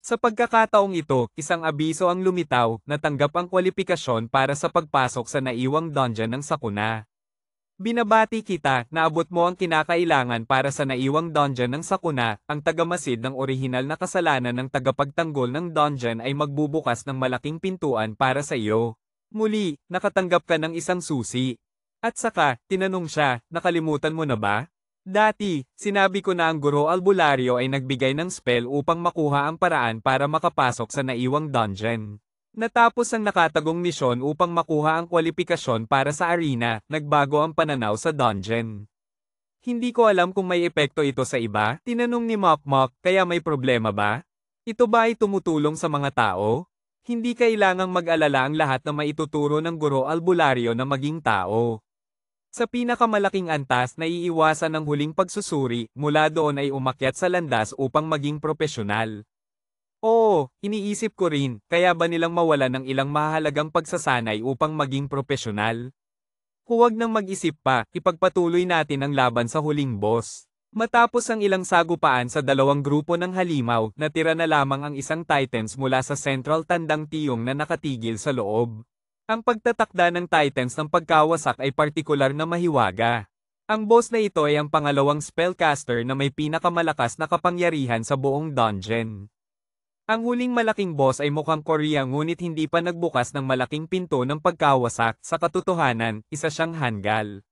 Sa pagkakataong ito, isang abiso ang lumitaw, natanggap ang kwalipikasyon para sa pagpasok sa naiwang dungeon ng Sakuna. Binabati kita, naabot mo ang kinakailangan para sa naiwang dungeon ng Sakuna, ang tagamasid ng orihinal na kasalanan ng tagapagtanggol ng dungeon ay magbubukas ng malaking pintuan para sa iyo. Muli, nakatanggap ka ng isang susi. At saka, tinanong siya, nakalimutan mo na ba? Dati, sinabi ko na ang Guro Albularyo ay nagbigay ng spell upang makuha ang paraan para makapasok sa naiwang dungeon. Natapos ang nakatagong misyon upang makuha ang kwalipikasyon para sa arena, nagbago ang pananaw sa dungeon. Hindi ko alam kung may epekto ito sa iba, tinanong ni Mokmok, kaya may problema ba? Ito ba ay tumutulong sa mga tao? Hindi kailangang mag-alala ang lahat na maituturo ng Guro Albularyo na maging tao. Sa pinakamalaking antas, naiiwasan ang huling pagsusuri, mula doon ay umakyat sa landas upang maging propesyonal. Oo, iniisip ko rin, kaya ba nilang mawala ng ilang mahalagang pagsasanay upang maging propesyonal? Huwag nang mag-isip pa, ipagpatuloy natin ang laban sa huling boss. Matapos ang ilang sagupaan sa dalawang grupo ng halimaw, natira na lamang ang isang Titans mula sa Central Tandang Tiyong na nakatigil sa loob. Ang pagtatakda ng Titans ng pagkawasak ay partikular na mahiwaga. Ang boss na ito ay ang pangalawang spellcaster na may pinakamalakas na kapangyarihan sa buong dungeon. Ang huling malaking boss ay mukhang Korea ngunit hindi pa nagbukas ng malaking pinto ng pagkawasak, sa katotohanan, isa siyang hanggal.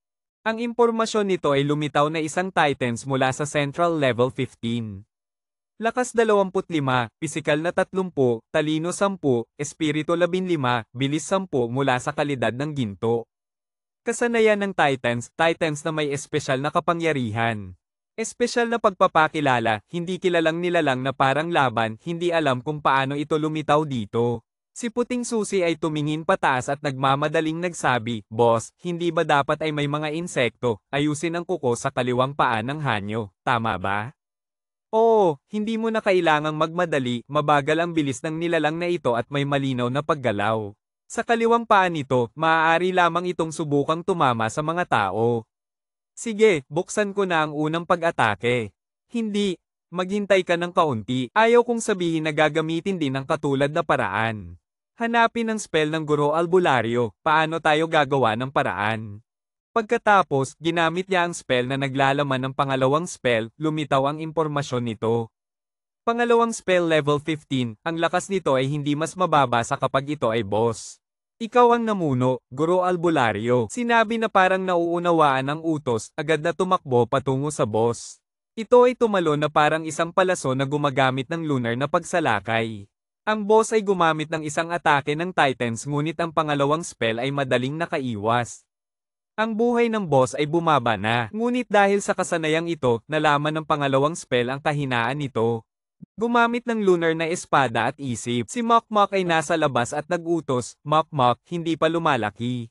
Ang impormasyon nito ay lumitaw na isang Titans mula sa Central Level 15. Lakas 25, pisikal na 30, talino 10, espiritu 15, bilis 10 mula sa kalidad ng ginto. Kasanayan ng Titans na may espesyal na kapangyarihan. Espesyal na pagpapakilala, hindi kilalang nilalang na parang laban, hindi alam kung paano ito lumitaw dito. Si Puting Susi ay tumingin pataas at nagmamadaling nagsabi, Boss, hindi ba dapat ay may mga insekto, ayusin ang kuko sa kaliwang paa ng hanyo, tama ba? Oo, hindi mo na kailangang magmadali, mabagal ang bilis ng nilalang na ito at may malinaw na paggalaw. Sa kaliwang paa nito, maaari lamang itong subukang tumama sa mga tao. Sige, buksan ko na ang unang pag-atake. Hindi, maghintay ka ng kaunti. Ayaw kong sabihin na gagamitin din ang katulad na paraan. Hanapin ang spell ng Guro Albularyo, paano tayo gagawa ng paraan. Pagkatapos, ginamit niya ang spell na naglalaman ng pangalawang spell, lumitaw ang impormasyon nito. Pangalawang spell level 15, ang lakas nito ay hindi mas mababa sa kapag ito ay boss. Ikaw ang namuno, Guro Albularyo. Sinabi na parang nauunawaan ang utos, agad na tumakbo patungo sa boss. Ito ay tumalon na parang isang palaso na gumagamit ng lunar na pagsalakay. Ang boss ay gumamit ng isang atake ng Titans ngunit ang pangalawang spell ay madaling nakaiwas. Ang buhay ng boss ay bumaba na, ngunit dahil sa kasanayang ito, nalaman ng pangalawang spell ang kahinaan nito. Gumamit ng lunar na espada at isip. Si Mokmok ay nasa labas at nag-utos, Mokmok, hindi pa lumalaki.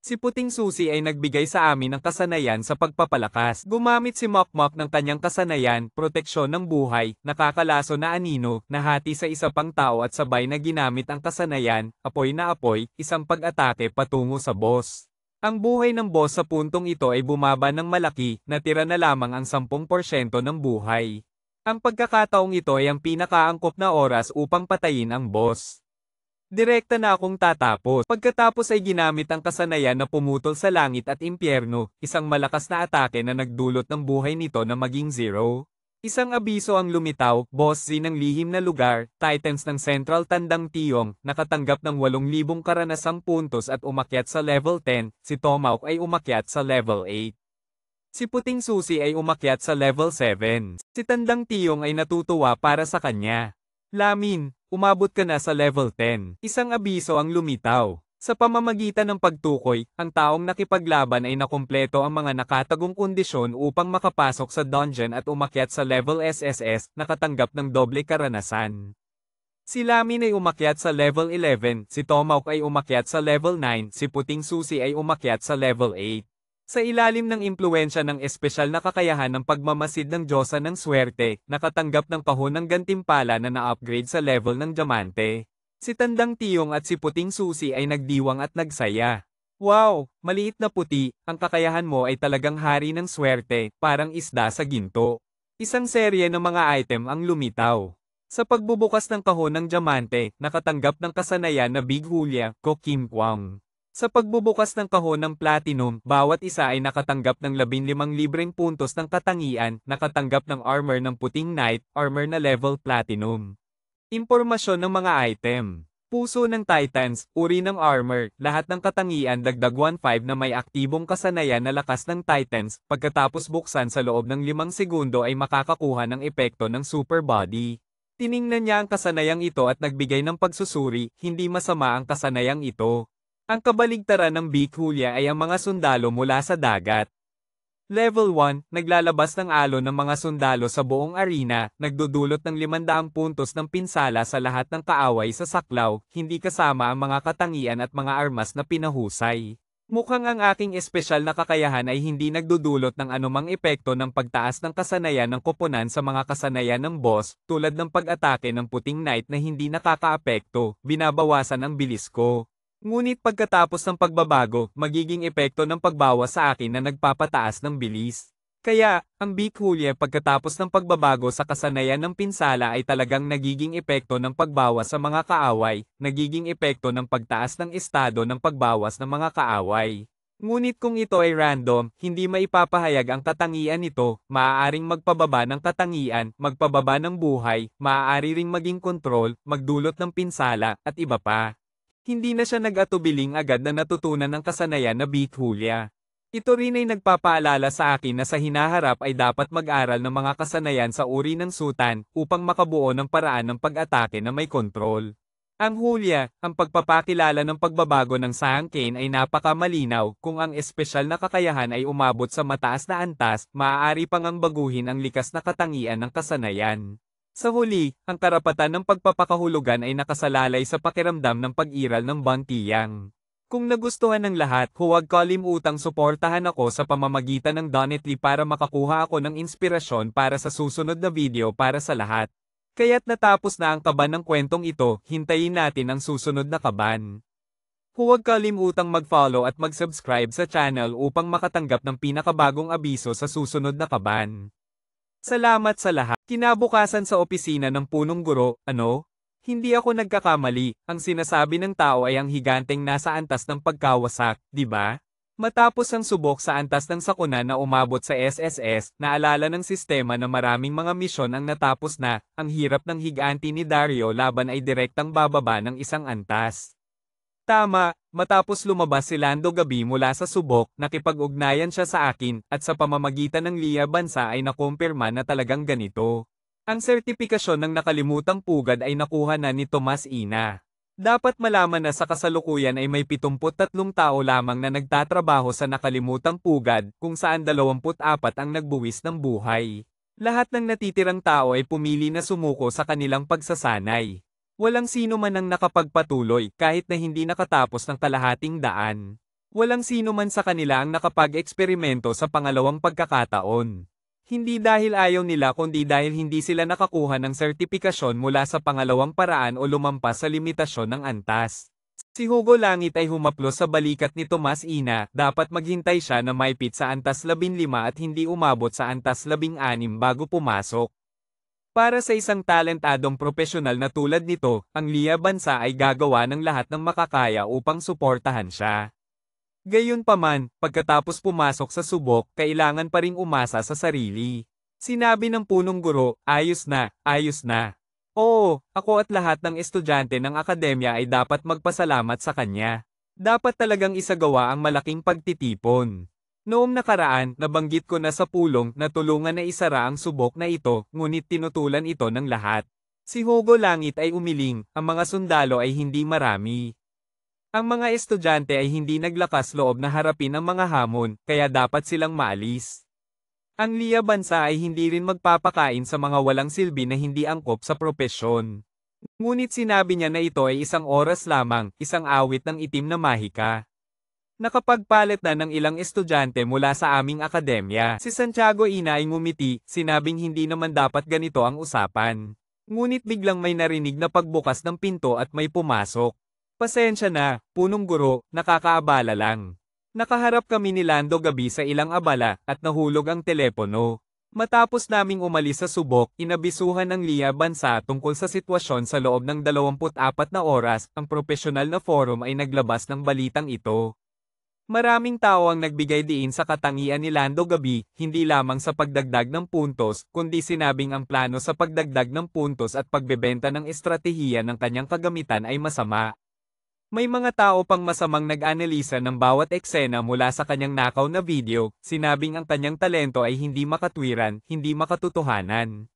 Si Puting Susi ay nagbigay sa amin ng kasanayan sa pagpapalakas. Gumamit si Mokmok ng kanyang kasanayan, proteksyon ng buhay, nakakalaso na anino, nahati sa isa pang tao at sabay na ginamit ang kasanayan, apoy na apoy, isang pag-atake patungo sa boss. Ang buhay ng boss sa puntong ito ay bumaba ng malaki, natira na lamang ang 10% ng buhay. Ang pagkakataong ito ay ang pinakaangkop na oras upang patayin ang boss. Direkta na akong tatapos. Pagkatapos ay ginamit ang kasanayan na pumutol sa langit at impyerno, isang malakas na atake na nagdulot ng buhay nito na maging 0. Isang abiso ang lumitaw, Boss Z ng lihim na lugar, Titans ng Central Tandang Tiyong, nakatanggap ng 8,000 karanasang puntos at umakyat sa level 10, si Tomahawk ay umakyat sa level 8. Si Puting Susi ay umakyat sa level 7. Si Tandang Tiyong ay natutuwa para sa kanya. Lamin, umabot ka na sa level 10. Isang abiso ang lumitaw. Sa pamamagitan ng pagtukoy, ang taong nakipaglaban ay nakumpleto ang mga nakatagong kondisyon upang makapasok sa dungeon at umakyat sa level SSS, nakatanggap ng doble karanasan. Si Lamin ay umakyat sa level 11, si Tomahawk ay umakyat sa level 9, si Puting Susi ay umakyat sa level 8. Sa ilalim ng impluensya ng espesyal na kakayahan ng pagmamasid ng Diyosa ng Swerte, nakatanggap ng kahon ng gantimpala na na-upgrade sa level ng Diamante. Si Tandang Tiyong at si Puting Susi ay nagdiwang at nagsaya. Wow, maliit na puti, ang kakayahan mo ay talagang hari ng swerte, parang isda sa ginto. Isang serye ng mga item ang lumitaw. Sa pagbubukas ng kahon ng diamante, nakatanggap ng kasanayan na Big Hulya, Ko Kim Kwang. Sa pagbubukas ng kahon ng platinum, bawat isa ay nakatanggap ng 15 libreng puntos ng katangian, nakatanggap ng armor ng puting knight, armor na level platinum. Impormasyon ng mga item. Puso ng Titans, uri ng armor, lahat ng katangian dagdag 1-5 na may aktibong kasanayan na lakas ng Titans, pagkatapos buksan sa loob ng 5 segundo ay makakakuha ng epekto ng super body. Tiningnan niya ang kasanayang ito at nagbigay ng pagsusuri, hindi masama ang kasanayang ito. Ang kabaligtaran ng Big Hulya ay ang mga sundalo mula sa dagat. Level 1, naglalabas ng alon ng mga sundalo sa buong arena, nagdudulot ng 500 puntos ng pinsala sa lahat ng kaaway sa saklaw, hindi kasama ang mga katangian at mga armas na pinahusay. Mukhang ang aking espesyal na kakayahan ay hindi nagdudulot ng anumang epekto ng pagtaas ng kasanayan ng koponan sa mga kasanayan ng boss, tulad ng pag-atake ng puting knight na hindi nakakaapekto, binabawasan ang bilis ko. Ngunit pagkatapos ng pagbabago, magiging epekto ng pagbawas sa akin na nagpapataas ng bilis. Kaya, ang Big Hulya pagkatapos ng pagbabago sa kasanayan ng pinsala ay talagang nagiging epekto ng pagbawas sa mga kaaway, nagiging epekto ng pagtaas ng estado ng pagbawas ng mga kaaway. Ngunit kung ito ay random, hindi maipapahayag ang katangian nito, maaaring magpababa ng katangian, magpababa ng buhay, maaari ring maging kontrol, magdulot ng pinsala, at iba pa. Hindi na siya nag-atubiling agad na natutunan ng kasanayan na Big Hulya. Ito rin ay nagpapaalala sa akin na sa hinaharap ay dapat mag-aral ng mga kasanayan sa uri ng sutan upang makabuo ng paraan ng pag-atake na may kontrol. Ang Hulya, ang pagpapakilala ng pagbabago ng Sangkane ay napakamalinaw, kung ang espesyal na kakayahan ay umabot sa mataas na antas, maaari pang ang baguhin ang likas na katangian ng kasanayan. Sa huli, ang karapatan ng pagpapakahulugan ay nakasalalay sa pakiramdam ng pag-iral ng Bantiyang. Kung nagustuhan ng lahat, huwag kalimutang suportahan ako sa pamamagitan ng Donately para makakuha ako ng inspirasyon para sa susunod na video para sa lahat. Kaya't natapos na ang kaban ng kwentong ito, hintayin natin ang susunod na kaban. Huwag kalimutang mag-follow at mag-subscribe sa channel upang makatanggap ng pinakabagong abiso sa susunod na kaban. Salamat sa lahat. Kinabukasan sa opisina ng punong guro, ano? Hindi ako nagkakamali, ang sinasabi ng tao ay ang higanteng nasa antas ng pagkawasak, di ba? Matapos ang subok sa antas ng sakuna na umabot sa SSS, naalala ng sistema na maraming mga misyon ang natapos na, ang hirap ng higanti ni Dario laban ay direktang bababa ng isang antas. Tama, matapos lumabas si Lando gabi mula sa subok, nakipag-ugnayan siya sa akin, at sa pamamagitan ng Lia Bansa ay nakumpirma na talagang ganito. Ang sertipikasyon ng nakalimutang pugad ay nakuha na ni Tomas Ina. Dapat malaman na sa kasalukuyan ay may 73 tao lamang na nagtatrabaho sa nakalimutang pugad, kung saan 24 ang nagbuwis ng buhay. Lahat ng natitirang tao ay pumili na sumuko sa kanilang pagsasanay. Walang sino man ang nakapagpatuloy kahit na hindi nakatapos ng kalahating daan. Walang sino man sa kanila ang nakapag-eksperimento sa pangalawang pagkakataon. Hindi dahil ayaw nila kundi dahil hindi sila nakakuha ng sertipikasyon mula sa pangalawang paraan o lumampas sa limitasyon ng antas. Si Hugo Langit ay humaplos sa balikat ni Tomas Ina, dapat maghintay siya na maipit sa antas 15 at hindi umabot sa antas 16 bago pumasok. Para sa isang talentadong propesyonal na tulad nito, ang Lia Bansa ay gagawa ng lahat ng makakaya upang suportahan siya. Gayunpaman, pagkatapos pumasok sa subok, kailangan pa ring umasa sa sarili. Sinabi ng punong guro, ayos na, ayos na. Oo, ako at lahat ng estudyante ng akademya ay dapat magpasalamat sa kanya. Dapat talagang isagawa ang malaking pagtitipon. Noong nakaraan, nabanggit ko na sa pulong na tulungan na isara ang subok na ito, ngunit tinutulan ito ng lahat. Si Hugo Langit ay umiling, ang mga sundalo ay hindi marami. Ang mga estudyante ay hindi naglakas loob na harapin ang mga hamon, kaya dapat silang maalis. Ang Lia Bansa ay hindi rin magpapakain sa mga walang silbi na hindi angkop sa propesyon. Ngunit sinabi niya na ito ay isang oras lamang, isang awit ng itim na mahika. Nakapagpalit na ng ilang estudyante mula sa aming akademya. Si Santiago Ina ay ngumiti, sinabing hindi naman dapat ganito ang usapan. Ngunit biglang may narinig na pagbukas ng pinto at may pumasok. Pasensya na, punong guro, nakakaabala lang. Nakaharap kami ni Lando gabi sa ilang abala, at nahulog ang telepono. Matapos naming umalis sa subok, inabisuhan ng Liya Bansa tungkol sa sitwasyon sa loob ng 24 na oras, ang propesyonal na forum ay naglabas ng balitang ito. Maraming tao ang nagbigay diin sa katangian ni Lando Gabi, hindi lamang sa pagdagdag ng puntos, kundi sinabing ang plano sa pagdagdag ng puntos at pagbebenta ng estratehiya ng kanyang kagamitan ay masama. May mga tao pang masamang nag-analisa ng bawat eksena mula sa kanyang nakaw na video, sinabing ang kanyang talento ay hindi makatwiran, hindi makatotohanan.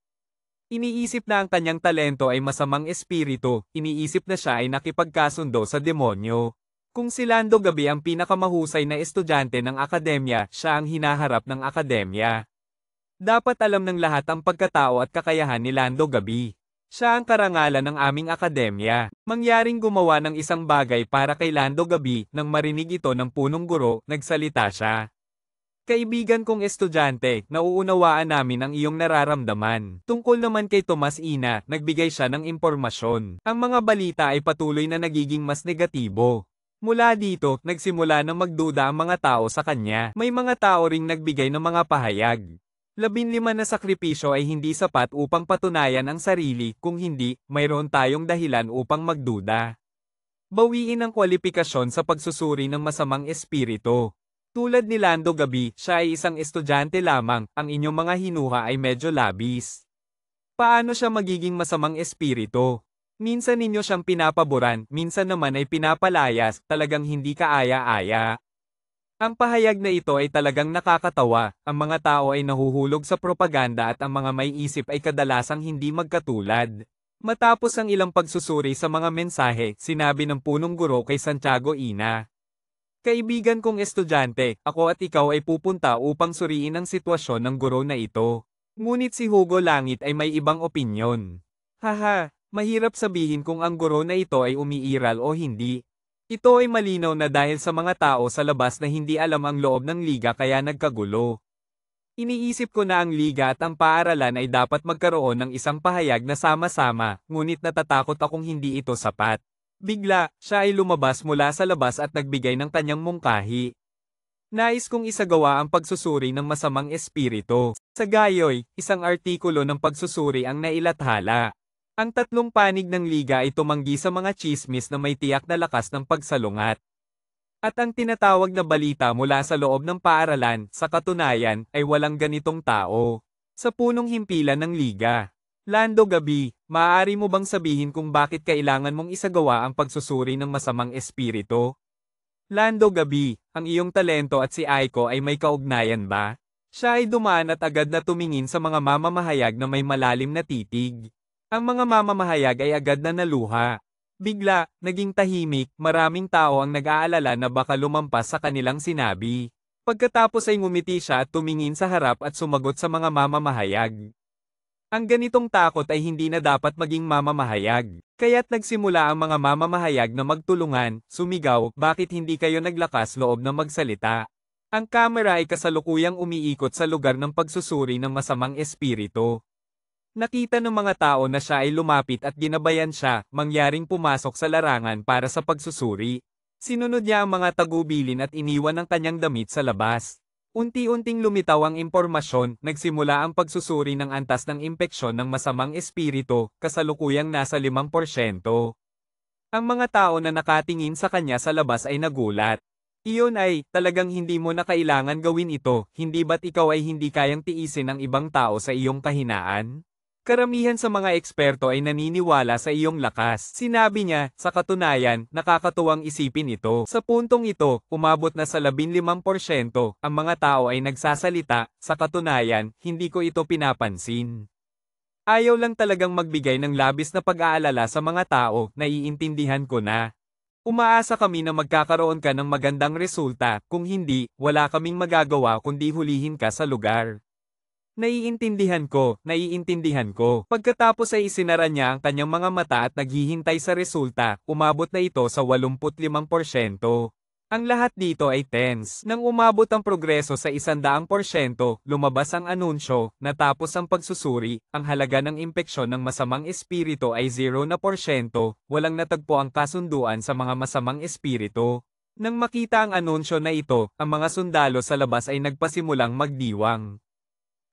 Iniisip na ang kanyang talento ay masamang espiritu, iniisip na siya ay nakipagkasundo sa demonyo. Kung si Lando Gabi ang pinakamahusay na estudyante ng akademya, siya ang hinaharap ng akademya. Dapat alam ng lahat ang pagkatao at kakayahan ni Lando Gabi. Siya ang karangalan ng aming akademya. Mangyaring gumawa ng isang bagay para kay Lando Gabi, nang marinig ito ng punong guro, nagsalita siya. Kaibigan kong estudyante, nauunawaan namin ang iyong nararamdaman. Tungkol naman kay Tomas Ina, nagbigay siya ng impormasyon. Ang mga balita ay patuloy na nagiging mas negatibo. Mula dito, nagsimula na magduda ang mga tao sa kanya. May mga tao ring nagbigay ng mga pahayag. 15 na sakripisyo ay hindi sapat upang patunayan ang sarili, kung hindi, mayroon tayong dahilan upang magduda. Bawiin ang kwalifikasyon sa pagsusuri ng masamang espiritu. Tulad ni Lando Gabi, siya ay isang estudyante lamang, ang inyong mga hinuha ay medyo labis. Paano siya magiging masamang espiritu? Minsan ninyo siyang pinapaboran, minsan naman ay pinapalayas, talagang hindi kaaya-aya. Ang pahayag na ito ay talagang nakakatawa, ang mga tao ay nahuhulog sa propaganda at ang mga may isip ay kadalasang hindi magkatulad. Matapos ang ilang pagsusuri sa mga mensahe, sinabi ng punong guro kay Santiago Ina. Kaibigan kong estudyante, ako at ikaw ay pupunta upang suriin ang sitwasyon ng guro na ito. Ngunit si Hugo Langit ay may ibang opinyon. Haha. Mahirap sabihin kung ang guro na ito ay umiiral o hindi. Ito ay malinaw na dahil sa mga tao sa labas na hindi alam ang loob ng liga kaya nagkagulo. Iniisip ko na ang liga at ang paaralan ay dapat magkaroon ng isang pahayag na sama-sama, ngunit natatakot akong hindi ito sapat. Bigla, siya ay lumabas mula sa labas at nagbigay ng kanyang mungkahi. Nais kong isagawa ang pagsusuri ng masamang espiritu. Sa gayoy, isang artikulo ng pagsusuri ang nailathala. Ang 3 panig ng liga ay tumanggi sa mga tsismis na may tiyak na lakas ng pagsalungat. At ang tinatawag na balita mula sa loob ng paaralan, sa katunayan, ay walang ganitong tao. Sa punong himpilan ng liga. Lando Gabi, maaari mo bang sabihin kung bakit kailangan mong isagawa ang pagsusuri ng masamang espiritu? Lando Gabi, ang iyong talento at si Aiko ay may kaugnayan ba? Siya ay dumaan at agad na tumingin sa mga mamamahayag na may malalim na titig. Ang mga mamamahayag ay agad na naluha. Bigla, naging tahimik, maraming tao ang nag-aalala na baka lumampas sa kanilang sinabi. Pagkatapos ay ngumiti siya at tumingin sa harap at sumagot sa mga mamamahayag. Ang ganitong takot ay hindi na dapat maging mamamahayag. Kaya't nagsimula ang mga mamamahayag na magtulungan, sumigaw, bakit hindi kayo naglakas loob na magsalita? Ang kamera ay kasalukuyang umiikot sa lugar ng pagsusuri ng masamang espiritu. Nakita ng mga tao na siya ay lumapit at ginabayan siya, mangyaring pumasok sa larangan para sa pagsusuri. Sinunod niya ang mga tagubilin at iniwan ang kanyang damit sa labas. Unti-unting lumitaw ang impormasyon, nagsimula ang pagsusuri ng antas ng impeksyon ng masamang espiritu, kasalukuyang nasa 5%. Ang mga tao na nakatingin sa kanya sa labas ay nagulat. Iyon ay, talagang hindi mo na kailangan gawin ito, hindi ba't ikaw ay hindi kayang tiisin ang ibang tao sa iyong kahinaan? Karamihan sa mga eksperto ay naniniwala sa iyong lakas. Sinabi niya, sa katunayan, nakakatuwang isipin ito. Sa puntong ito, umabot na sa 15%, ang mga tao ay nagsasalita, sa katunayan, hindi ko ito pinapansin. Ayaw lang talagang magbigay ng labis na pag-aalala sa mga tao, naiintindihan ko na. Umaasa kami na magkakaroon ka ng magandang resulta, kung hindi, wala kaming magagawa kundi hulihin ka sa lugar. Naiintindihan ko. Pagkatapos ay isinara niya ang kanyang mga mata at naghihintay sa resulta, umabot na ito sa 85%. Ang lahat dito ay tense. Nang umabot ang progreso sa 100%, lumabas ang anunsyo, natapos ang pagsusuri, ang halaga ng impeksyon ng masamang espiritu ay 0%, walang natagpo ang kasunduan sa mga masamang espiritu. Nang makita ang anunsyo na ito, ang mga sundalo sa labas ay nagpasimulang magdiwang.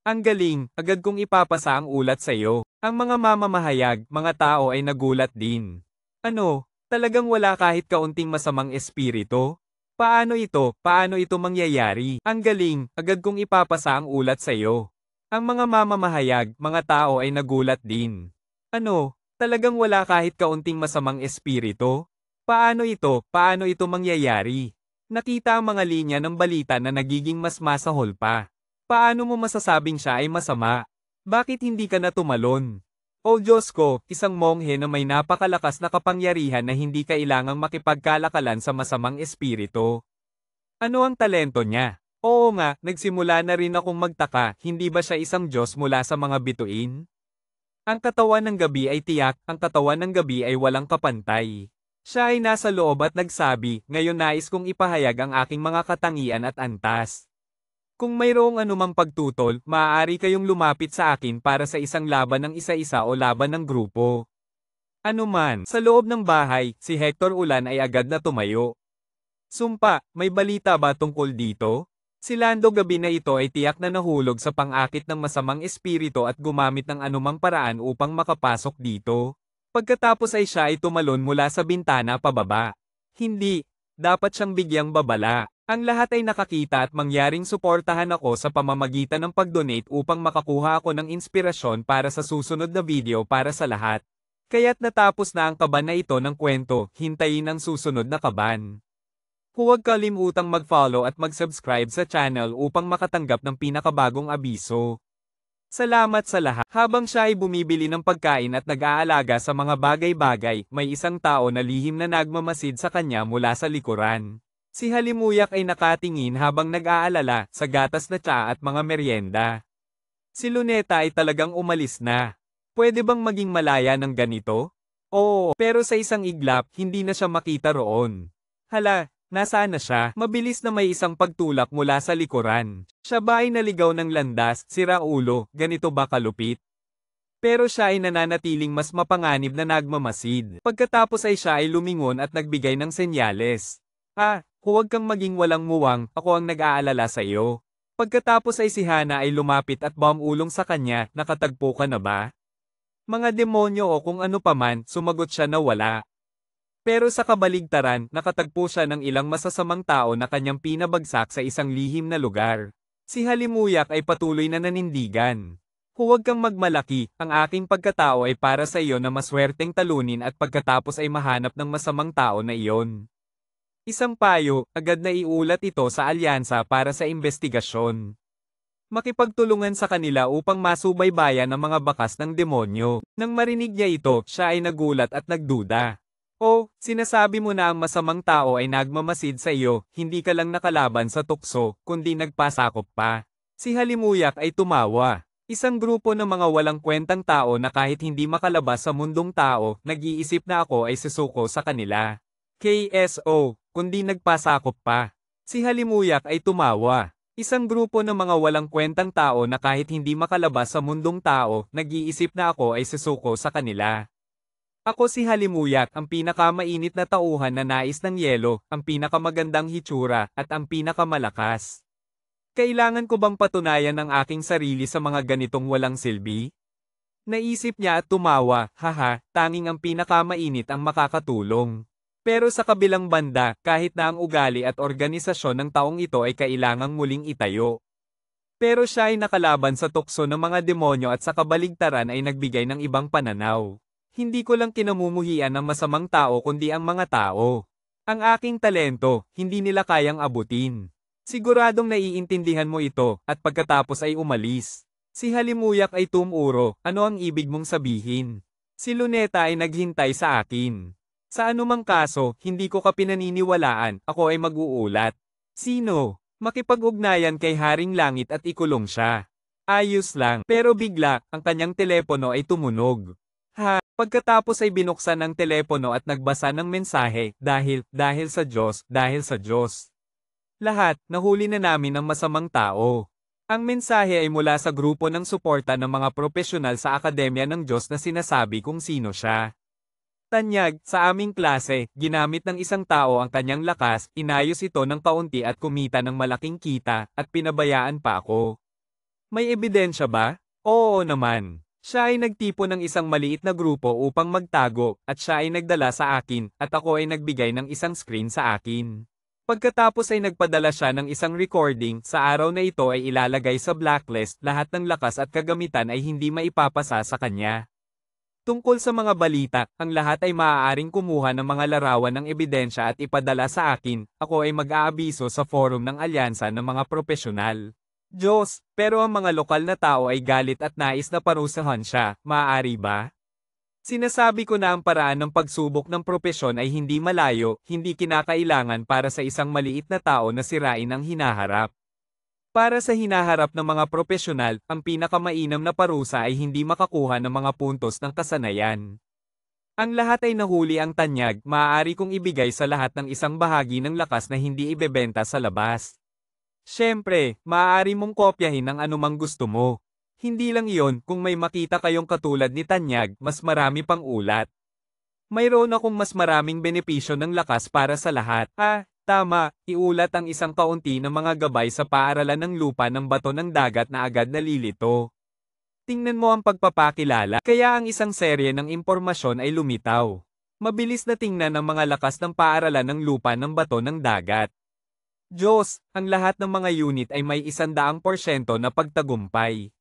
Ang galing, agad kong ipapasa ang ulat sa iyo. Ang mga mamamahayag, mga tao ay nagulat din. Ano, talagang wala kahit kaunting masamang espiritu? Paano ito? Paano ito mangyayari? Ang galing, agad kong ipapasa ang ulat sa iyo. Ang mga mamamahayag, mga tao ay nagulat din. Ano, talagang wala kahit kaunting masamang espiritu? Paano ito? Paano ito mangyayari? Nakita ang mga linya ng balita na nagiging mas masahol pa. Paano mo masasabing siya ay masama? Bakit hindi ka na tumalon? O Diyos ko, isang monghe na may napakalakas na kapangyarihan na hindi kailangang makipagkalakalan sa masamang espiritu. Ano ang talento niya? Oo nga, nagsimula na rin akong magtaka, hindi ba siya isang Diyos mula sa mga bituin? Ang katawan ng gabi ay tiyak, ang katawan ng gabi ay walang kapantay. Siya ay nasa loob at nagsabi, ngayon nais kong ipahayag ang aking mga katangian at antas. Kung mayroong anumang pagtutol, maaari kayong lumapit sa akin para sa isang laban ng isa-isa o laban ng grupo. Ano man, sa loob ng bahay, si Hector Ulan ay agad na tumayo. Sumpa, may balita ba tungkol dito? Si Lando gabi na ito ay tiyak na nahulog sa pang-akit ng masamang espiritu at gumamit ng anumang paraan upang makapasok dito. Pagkatapos ay siya ay tumalon mula sa bintana pababa. Hindi, dapat siyang bigyang babala. Ang lahat ay nakakita at mangyaring suportahan ako sa pamamagitan ng pag-donate upang makakuha ako ng inspirasyon para sa susunod na video para sa lahat. Kaya't natapos na ang kaban na ito ng kwento, hintayin ang susunod na kaban. Huwag kalimutang mag-follow at mag-subscribe sa channel upang makatanggap ng pinakabagong abiso. Salamat sa lahat. Habang siya ay bumibili ng pagkain at nag-aalaga sa mga bagay-bagay, may isang tao na lihim na nagmamasid sa kanya mula sa likuran. Si Halimuyak ay nakatingin habang nag-aalala sa gatas na tsaa at mga merienda. Si Luneta ay talagang umalis na. Pwede bang maging malaya ng ganito? Oo, pero sa isang iglap, hindi na siya makita roon. Hala, nasaan na siya? Mabilis na may isang pagtulak mula sa likuran. Siya ba ay naligaw ng landas, sira ulo, ganito ba kalupit? Pero siya ay nananatiling mas mapanganib na nagmamasid. Pagkatapos ay siya ay lumingon at nagbigay ng senyales. Huwag kang maging walang muwang, ako ang nag-aalala sa iyo. Pagkatapos ay si Hana ay lumapit at bumulong sa kanya, nakatagpo ka na ba? Mga demonyo o kung ano paman, sumagot siya na wala. Pero sa kabaligtaran, nakatagpo siya ng ilang masasamang tao na kanyang pinabagsak sa isang lihim na lugar. Si Halimuyak ay patuloy na nanindigan. Huwag kang magmalaki, ang aking pagkatao ay para sa iyo na maswerteng talunin at pagkatapos ay mahanap ng masamang tao na iyon. Isang payo, agad na iulat ito sa alyansa para sa investigasyon. Makipagtulungan sa kanila upang masubaybayan ang mga bakas ng demonyo. Nang marinig niya ito, siya ay nagulat at nagduda. Oh, sinasabi mo na ang masamang tao ay nagmamasid sa iyo, hindi ka lang nakalaban sa tukso, kundi nagpasakop pa. Si Halimuyak ay tumawa. Isang grupo ng mga walang kwentang tao na kahit hindi makalabas sa mundong tao, nag-iisip na ako ay susuko sa kanila. KSO, kundi nagpasakop pa. Si Halimuyak ay tumawa. Isang grupo ng mga walang kwentang tao na kahit hindi makalabas sa mundong tao, nag-iisip na ako ay susuko sa kanila. Ako si Halimuyak, ang pinakamainit na tauhan na nais ng yelo, ang pinakamagandang hitsura, at ang pinakamalakas. Kailangan ko bang patunayan ang aking sarili sa mga ganitong walang silbi? Naisip niya at tumawa, haha, tanging ang pinakamainit ang makakatulong. Pero sa kabilang banda, kahit na ang ugali at organisasyon ng taong ito ay kailangang muling itayo. Pero siya ay nakalaban sa tukso ng mga demonyo at sa kabaligtaran ay nagbigay ng ibang pananaw. Hindi ko lang kinamumuhian ng masamang tao kundi ang mga tao. Ang aking talento, hindi nila kayang abutin. Siguradong naiintindihan mo ito, at pagkatapos ay umalis. Si Halimuyak ay tumuro, ano ang ibig mong sabihin? Si Luneta ay naghintay sa akin. Sa anumang kaso, hindi ko ka pinaniniwalaan, ako ay mag-uulat. Sino? Makipag-ugnayan kay Haring Langit at ikulong siya. Ayos lang, pero bigla, ang kanyang telepono ay tumunog. Pagkatapos ay binuksan ang telepono at nagbasa ng mensahe, dahil sa Diyos, dahil sa Diyos. Lahat, nahuli na namin ang masamang tao. Ang mensahe ay mula sa grupo ng suporta ng mga profesional sa Akademya ng Diyos na sinasabi kung sino siya. Tanyag, sa aming klase, ginamit ng isang tao ang kanyang lakas, inayos ito ng kaunti at kumita ng malaking kita, at pinabayaan pa ako. May ebidensya ba? Oo naman. Siya ay nagtipon ng isang maliit na grupo upang magtago, at siya ay nagdala sa akin, at ako ay nagbigay ng isang screen sa akin. Pagkatapos ay nagpadala siya ng isang recording, sa araw na ito ay ilalagay sa blacklist, lahat ng lakas at kagamitan ay hindi maipapasa sa kanya. Tungkol sa mga balita, ang lahat ay maaaring kumuha ng mga larawan ng ebidensya at ipadala sa akin, ako ay mag-aabiso sa forum ng alyansa ng mga propesyonal. Diyos, pero ang mga lokal na tao ay galit at nais na parusahan siya, maaari ba? Sinasabi ko na ang paraan ng pagsubok ng propesyon ay hindi malayo, hindi kinakailangan para sa isang maliit na tao na sirain ang hinaharap. Para sa hinaharap ng mga propesyonal, ang pinakamainam na parusa ay hindi makakuha ng mga puntos ng kasanayan. Ang lahat ay nahuli ang tanyag, maaari kong ibigay sa lahat ng isang bahagi ng lakas na hindi ibebenta sa labas. Siyempre, maaari mong kopyahin ang anumang gusto mo. Hindi lang iyon, kung may makita kayong katulad ni Tanyag, mas marami pang ulat. Mayroon akong mas maraming benepisyo ng lakas para sa lahat. Tama, iulat ang isang kaunti ng mga gabay sa paaralan ng lupa ng bato ng dagat na agad nalilito. Tingnan mo ang pagpapakilala, kaya ang isang serye ng impormasyon ay lumitaw. Mabilis na tingnan ang mga lakas ng paaralan ng lupa ng bato ng dagat. Diyos, ang lahat ng mga unit ay may 100% na pagtagumpay.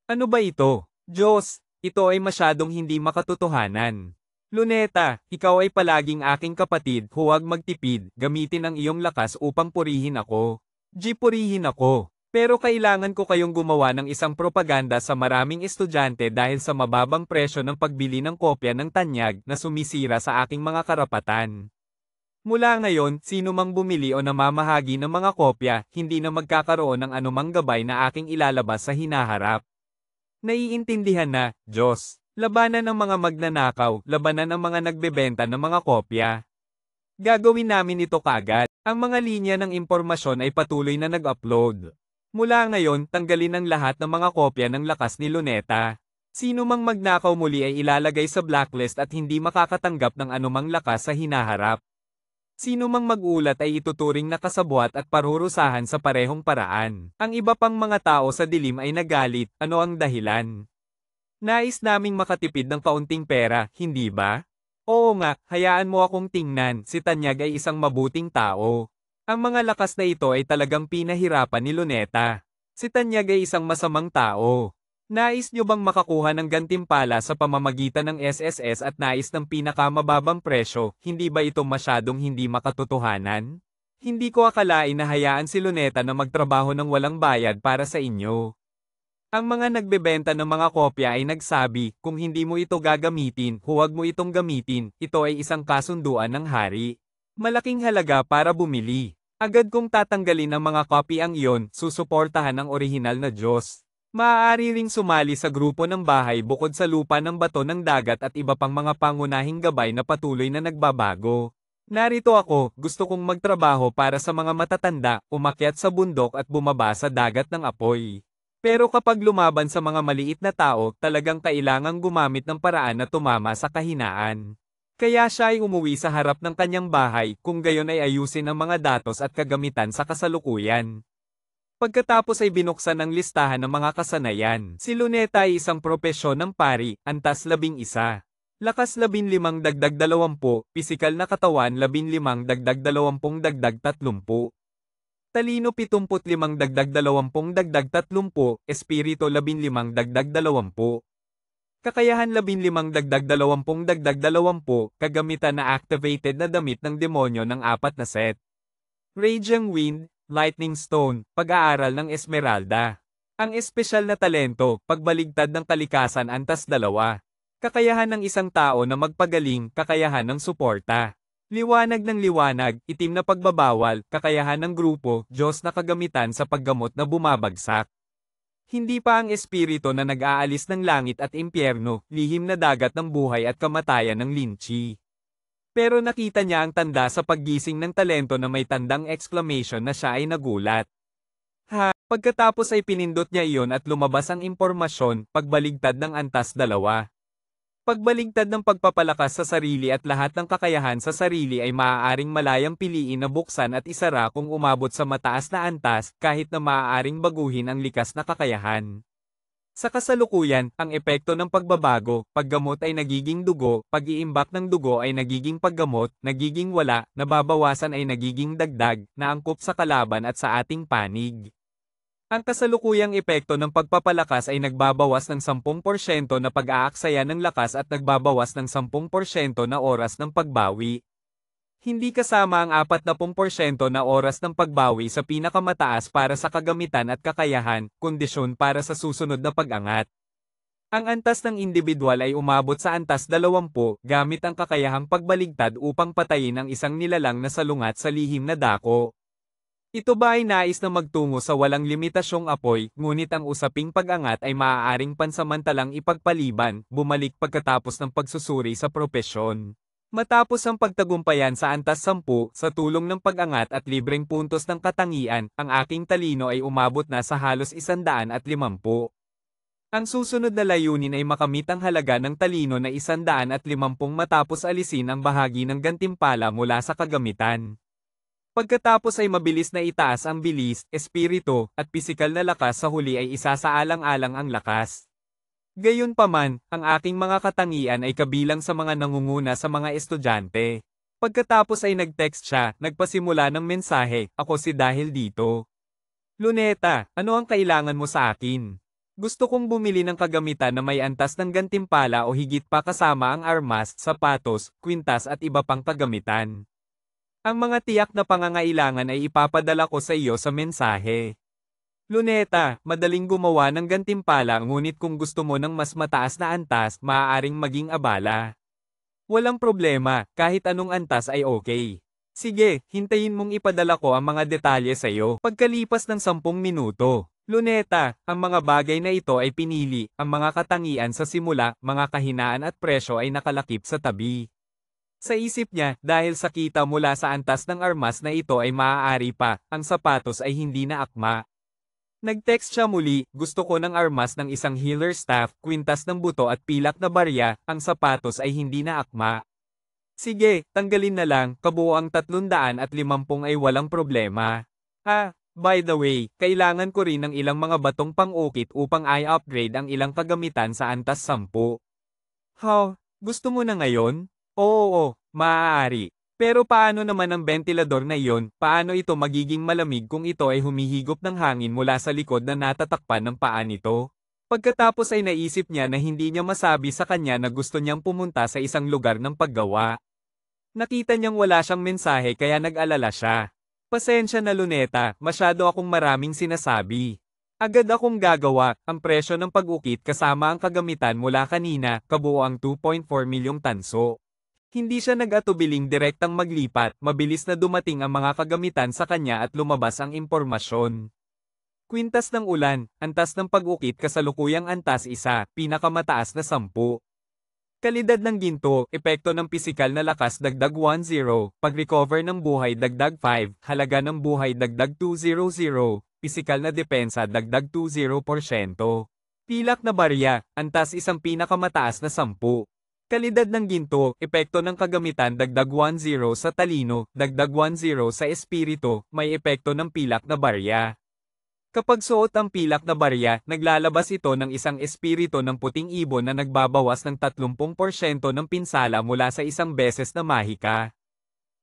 Ano ba ito? Diyos, ito ay masyadong hindi makatotohanan. Luneta, ikaw ay palaging aking kapatid, huwag magtipid, gamitin ang iyong lakas upang purihin ako. Purihin ako. Pero kailangan ko kayong gumawa ng isang propaganda sa maraming estudyante dahil sa mababang presyo ng pagbili ng kopya ng tanyag na sumisira sa aking mga karapatan. Mula ngayon, sino mang bumili o namamahagi ng mga kopya, hindi na magkakaroon ng anumang gabay na aking ilalabas sa hinaharap. Naiintindihan na, Diyos. Labanan ng mga magnanakaw, labanan ang mga nagbebenta ng mga kopya. Gagawin namin ito kagad. Ang mga linya ng impormasyon ay patuloy na nag-upload. Mula ngayon, tanggalin ang lahat ng mga kopya ng lakas ni Luneta. Sino mang magnakaw muli ay ilalagay sa blacklist at hindi makakatanggap ng anumang lakas sa hinaharap. Sino mang mag-ulat ay ituturing na kasabwat at parurusahan sa parehong paraan. Ang iba pang mga tao sa dilim ay nagalit, ano ang dahilan? Nais naming makatipid ng kaunting pera, hindi ba? Oo nga, hayaan mo akong tingnan, si Tanyag ay isang mabuting tao. Ang mga lakas na ito ay talagang pinahirapan ni Luneta. Si Tanyag ay isang masamang tao. Nais nyo bang makakuha ng gantimpala sa pamamagitan ng SSS at nais ng pinakamababang presyo, hindi ba ito masyadong hindi makatotohanan? Hindi ko akalain na hayaan si Luneta na magtrabaho ng walang bayad para sa inyo. Ang mga nagbebenta ng mga kopya ay nagsabi, kung hindi mo ito gagamitin, huwag mo itong gamitin, ito ay isang kasunduan ng hari. Malaking halaga para bumili. Agad kong tatanggalin ang mga kopyang iyon, susuportahan ang orihinal na Diyos. Maaari ring sumali sa grupo ng bahay bukod sa lupa ng bato ng dagat at iba pang mga pangunahing gabay na patuloy na nagbabago. Narito ako, gusto kong magtrabaho para sa mga matatanda, umakyat sa bundok at bumaba sa dagat ng apoy. Pero kapag lumaban sa mga maliit na tao, talagang kailangang gumamit ng paraan na tumama sa kahinaan. Kaya siya ay umuwi sa harap ng kanyang bahay, kung gayon ay ayusin ang mga datos at kagamitan sa kasalukuyan. Pagkatapos ay binuksan ang listahan ng mga kasanayan. Si Luneta ay isang propesyon ng pari, antas 11. Lakas 15 dagdag 20, pisikal na katawan 15 dagdag 20 dagdag 30. Talino 75 dagdag 20 dagdag 30, espiritu 15 dagdag 20. Kakayahan 15 dagdag 20 dagdag 20, kagamitan na activated na damit ng demonyo ng 4 na set. Raging Wind, Lightning Stone, pag-aaral ng Esmeralda. Ang espesyal na talento, pagbaligtad ng kalikasan antas 2. Kakayahan ng isang tao na magpagaling, kakayahan ng suporta. Liwanag ng liwanag, itim na pagbabawal, kakayahan ng grupo, Diyos na kagamitan sa paggamot na bumabagsak. Hindi pa ang espiritu na nag-aalis ng langit at impyerno, lihim na dagat ng buhay at kamatayan ng Linchi. Pero nakita niya ang tanda sa paggising ng talento na may tandang exclamation na siya ay nagulat. Pagkatapos ay pinindot niya iyon at lumabas ang impormasyon, pagbaligtad ng antas 2. Pagbaligtad ng pagpapalakas sa sarili at lahat ng kakayahan sa sarili ay maaaring malayang piliin na buksan at isara kung umabot sa mataas na antas kahit na maaaring baguhin ang likas na kakayahan. Sa kasalukuyan, ang epekto ng pagbabago, paggamot ay nagiging dugo, pag-iimbak ng dugo ay nagiging paggamot, nagiging wala, nababawasan ay nagiging dagdag, naangkop sa kalaban at sa ating panig. Ang kasalukuyang epekto ng pagpapalakas ay nagbabawas ng 10% na pag-aaksaya ng lakas at nagbabawas ng 10% na oras ng pagbawi. Hindi kasama ang 40% na oras ng pagbawi sa pinakamataas para sa kagamitan at kakayahan, kondisyon para sa susunod na pag-angat. Ang antas ng individual ay umabot sa antas 20 gamit ang kakayahang pagbaligtad upang patayin ang isang nilalang na salungat sa lihim na dako. Ito ba ay nais na magtungo sa walang limitasyong apoy, ngunit ang usaping pag-angat ay maaaring pansamantalang ipagpaliban, bumalik pagkatapos ng pagsusuri sa propesyon. Matapos ang pagtagumpayan sa antas 10, sa tulong ng pag-angat at libreng puntos ng katangian, ang aking talino ay umabot na sa halos 150. Ang susunod na layunin ay makamit ang halaga ng talino na 150 matapos alisin ang bahagi ng gantimpala mula sa kagamitan. Pagkatapos ay mabilis na itaas ang bilis, espiritu, at pisikal na lakas sa huli ay isasaalang-alang ang lakas. Gayunpaman, ang aking mga katangian ay kabilang sa mga nangunguna sa mga estudyante. Pagkatapos ay nag-text siya, nagpasimula ng mensahe, ako si dahil dito. Luneta, ano ang kailangan mo sa akin? Gusto kong bumili ng kagamitan na may antas ng gantimpala o higit pa kasama ang armas, sapatos, kwintas at iba pang kagamitan. Ang mga tiyak na pangangailangan ay ipapadala ko sa iyo sa mensahe. Luneta, madaling gumawa ng gantimpala ngunit kung gusto mo ng mas mataas na antas, maaaring maging abala. Walang problema, kahit anong antas ay okay. Sige, hintayin mong ipadala ko ang mga detalye sa iyo. Pagkalipas ng 10 minuto, Luneta, ang mga bagay na ito ay pinili, ang mga katangian sa simula, mga kahinaan at presyo ay nakalakip sa tabi. Sa isip niya, dahil sa kita mula sa antas ng armas na ito ay maaari pa, ang sapatos ay hindi na akma. Nag-text siya muli, gusto ko ng armas ng isang healer staff, kwintas ng buto at pilak na barya, ang sapatos ay hindi na akma. Sige, tanggalin na lang, kabuoang 350 ay walang problema. By the way, kailangan ko rin ng ilang mga batong pang-ukit upang i-upgrade ang ilang kagamitan sa antas 10. Gusto mo na ngayon? Oo, maaari. Pero paano naman ang ventilador na iyon, paano ito magiging malamig kung ito ay humihigop ng hangin mula sa likod na natatakpan ng paa nito? Pagkatapos ay naisip niya na hindi niya masabi sa kanya na gusto niyang pumunta sa isang lugar ng paggawa. Nakita niyang wala siyang mensahe kaya nag-alala siya. Pasensya na Luneta, masyado akong maraming sinasabi. Agad akong gagawa, ang presyo ng pag-ukit kasama ang kagamitan mula kanina, kabuoang 2.4 milyong tanso. Hindi siya nag-atubiling direktang maglipat, mabilis na dumating ang mga kagamitan sa kanya at lumabas ang impormasyon. Kwintas ng ulan, antas ng pag-ukit kasalukuyang antas 1, pinakamataas na 10. Kalidad ng ginto, epekto ng pisikal na lakas dagdag 10, pag-recover ng buhay dagdag 5, halaga ng buhay dagdag 200, pisikal na depensa dagdag 20%. Pilak na barya, antas isang pinakamataas na 10. Kalidad ng ginto, epekto ng kagamitan dagdag 10 sa talino, dagdag 10 sa espiritu, may epekto ng pilak na barya. Kapag suot ang pilak na barya, naglalabas ito ng isang espiritu ng puting ibon na nagbabawas ng 30% ng pinsala mula sa isang beses na mahika.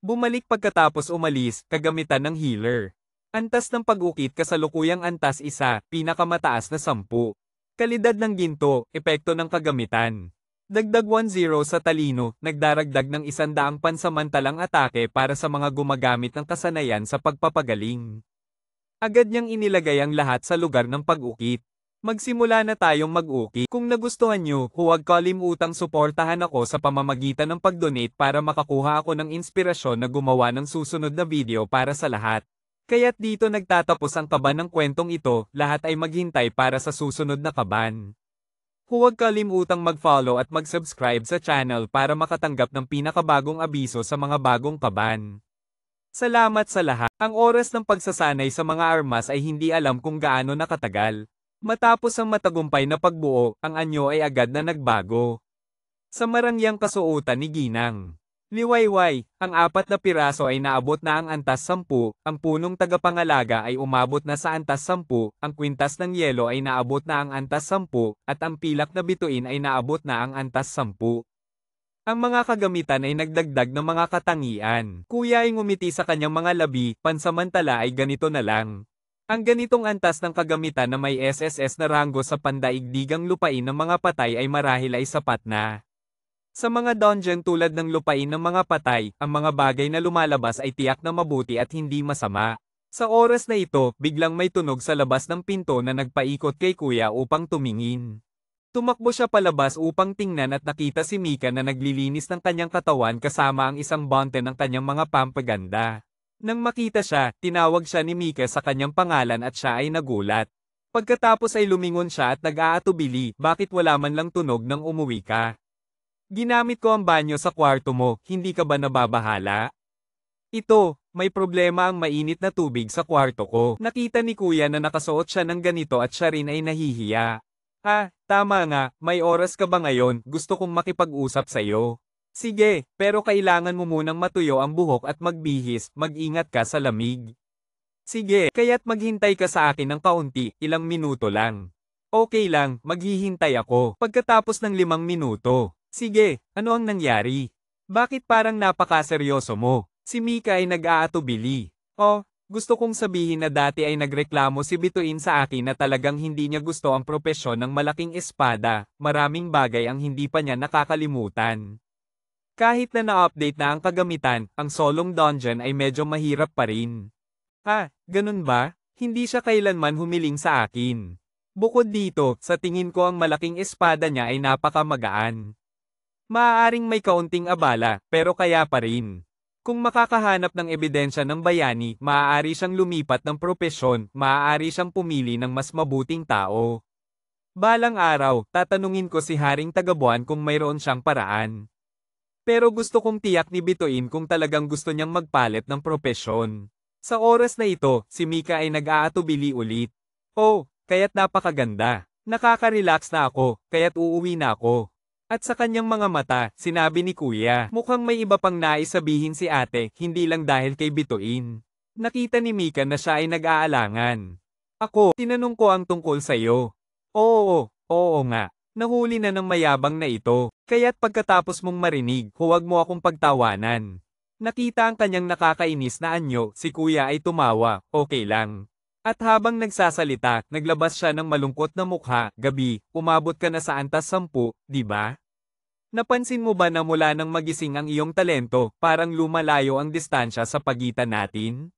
Bumalik pagkatapos umalis, kagamitan ng healer. Antas ng pag-ukit kasalukuyang antas 1, pinakamataas na 10. Kalidad ng ginto, epekto ng kagamitan. Dagdag 10 sa talino, nagdaragdag ng 100 pansamantalang atake para sa mga gumagamit ng kasanayan sa pagpapagaling. Agad niyang inilagay ang lahat sa lugar ng pag-ukit. Magsimula na tayong mag-ukit. Kung nagustuhan niyo, huwag kalimutang suportahan ako sa pamamagitan ng pag-donate para makakuha ako ng inspirasyon na gumawa ng susunod na video para sa lahat. Kaya't dito nagtatapos ang kaban ng kwentong ito, lahat ay maghintay para sa susunod na kaban. Huwag kalimutang mag-follow at mag-subscribe sa channel para makatanggap ng pinakabagong abiso sa mga bagong kaban. Salamat sa lahat. Ang oras ng pagsasanay sa mga armas ay hindi alam kung gaano nakatagal. Matapos ang matagumpay na pagbuo, ang anyo ay agad na nagbago. Sa marangyang kasuotan ni Ginang. Liwayway, ang 4 na piraso ay naabot na ang antas 10, ang punong tagapangalaga ay umabot na sa antas 10, ang kwintas ng yelo ay naabot na ang antas 10, at ang pilak na bituin ay naabot na ang antas 10. Ang mga kagamitan ay nagdagdag ng mga katangian. Kuya ay ngumiti sa kanyang mga labi, pansamantala ay ganito na lang. Ang ganitong antas ng kagamitan na may SSS na ranggo sa pandaigdigang lupain ng mga patay ay marahil ay sapat na. Sa mga dungeon tulad ng lupain ng mga patay, ang mga bagay na lumalabas ay tiyak na mabuti at hindi masama. Sa oras na ito, biglang may tunog sa labas ng pinto na nagpaikot kay kuya upang tumingin. Tumakbo siya palabas upang tingnan at nakita si Mika na naglilinis ng kanyang katawan kasama ang isang bonte ng kanyang mga pampaganda. Nang makita siya, tinawag siya ni Mika sa kanyang pangalan at siya ay nagulat. Pagkatapos ay lumingon siya at nag-aatubili, bakit wala man lang tunog nang umuwi ka? Ginamit ko ang banyo sa kwarto mo, hindi ka ba nababahala? Ito, may problema ang mainit na tubig sa kwarto ko. Nakita ni kuya na nakasuot siya ng ganito at siya rin ay nahihiya. Tama nga, may oras ka ba ngayon? Gusto kong makipag-usap sa iyo. Sige, pero kailangan mo munang matuyo ang buhok at magbihis, mag-ingat ka sa lamig. Sige, kaya't maghintay ka sa akin ng kaunti, ilang minuto lang. Okay lang, maghihintay ako. Pagkatapos ng 5 minuto. Sige, ano ang nangyari? Bakit parang napakaseryoso mo? Si Mika ay nag-aatubili. Oh, gusto kong sabihin na dati ay nagreklamo si Bituin sa akin na talagang hindi niya gusto ang propesyon ng malaking espada, maraming bagay ang hindi pa niya nakakalimutan. Kahit na na-update na ang kagamitan, ang solong dungeon ay medyo mahirap pa rin. Ganun ba? Hindi siya kailanman humiling sa akin. Bukod dito, sa tingin ko ang malaking espada niya ay napakamagaan. Maaaring may kaunting abala, pero kaya pa rin. Kung makakahanap ng ebidensya ng bayani, maaari siyang lumipat ng propesyon, maaari siyang pumili ng mas mabuting tao. Balang araw, tatanungin ko si Haring Tagabuan kung mayroon siyang paraan. Pero gusto kong tiyak ni Bituin kung talagang gusto niyang magpalit ng propesyon. Sa oras na ito, si Mika ay nag-aatubili ulit. Oh, kaya't napakaganda. Nakaka-relax na ako, kaya't uuwi na ako. At sa kanyang mga mata, sinabi ni kuya, mukhang may iba pang nais sabihin si ate, hindi lang dahil kay Bituin. Nakita ni Mika na siya ay nag-aalangan. Ako, tinanong ko ang tungkol sa iyo. Oo nga. Nahuli na ng mayabang na ito. Kaya't pagkatapos mong marinig, huwag mo akong pagtawanan. Nakita ang kanyang nakakainis na anyo, si kuya ay tumawa, okay lang. At habang nagsasalita, naglabas siya ng malungkot na mukha, gabi, umabot ka na sa antas 10, di ba? Napansin mo ba na mula nang magising ang iyong talento, parang lumalayo ang distansya sa pagitan natin?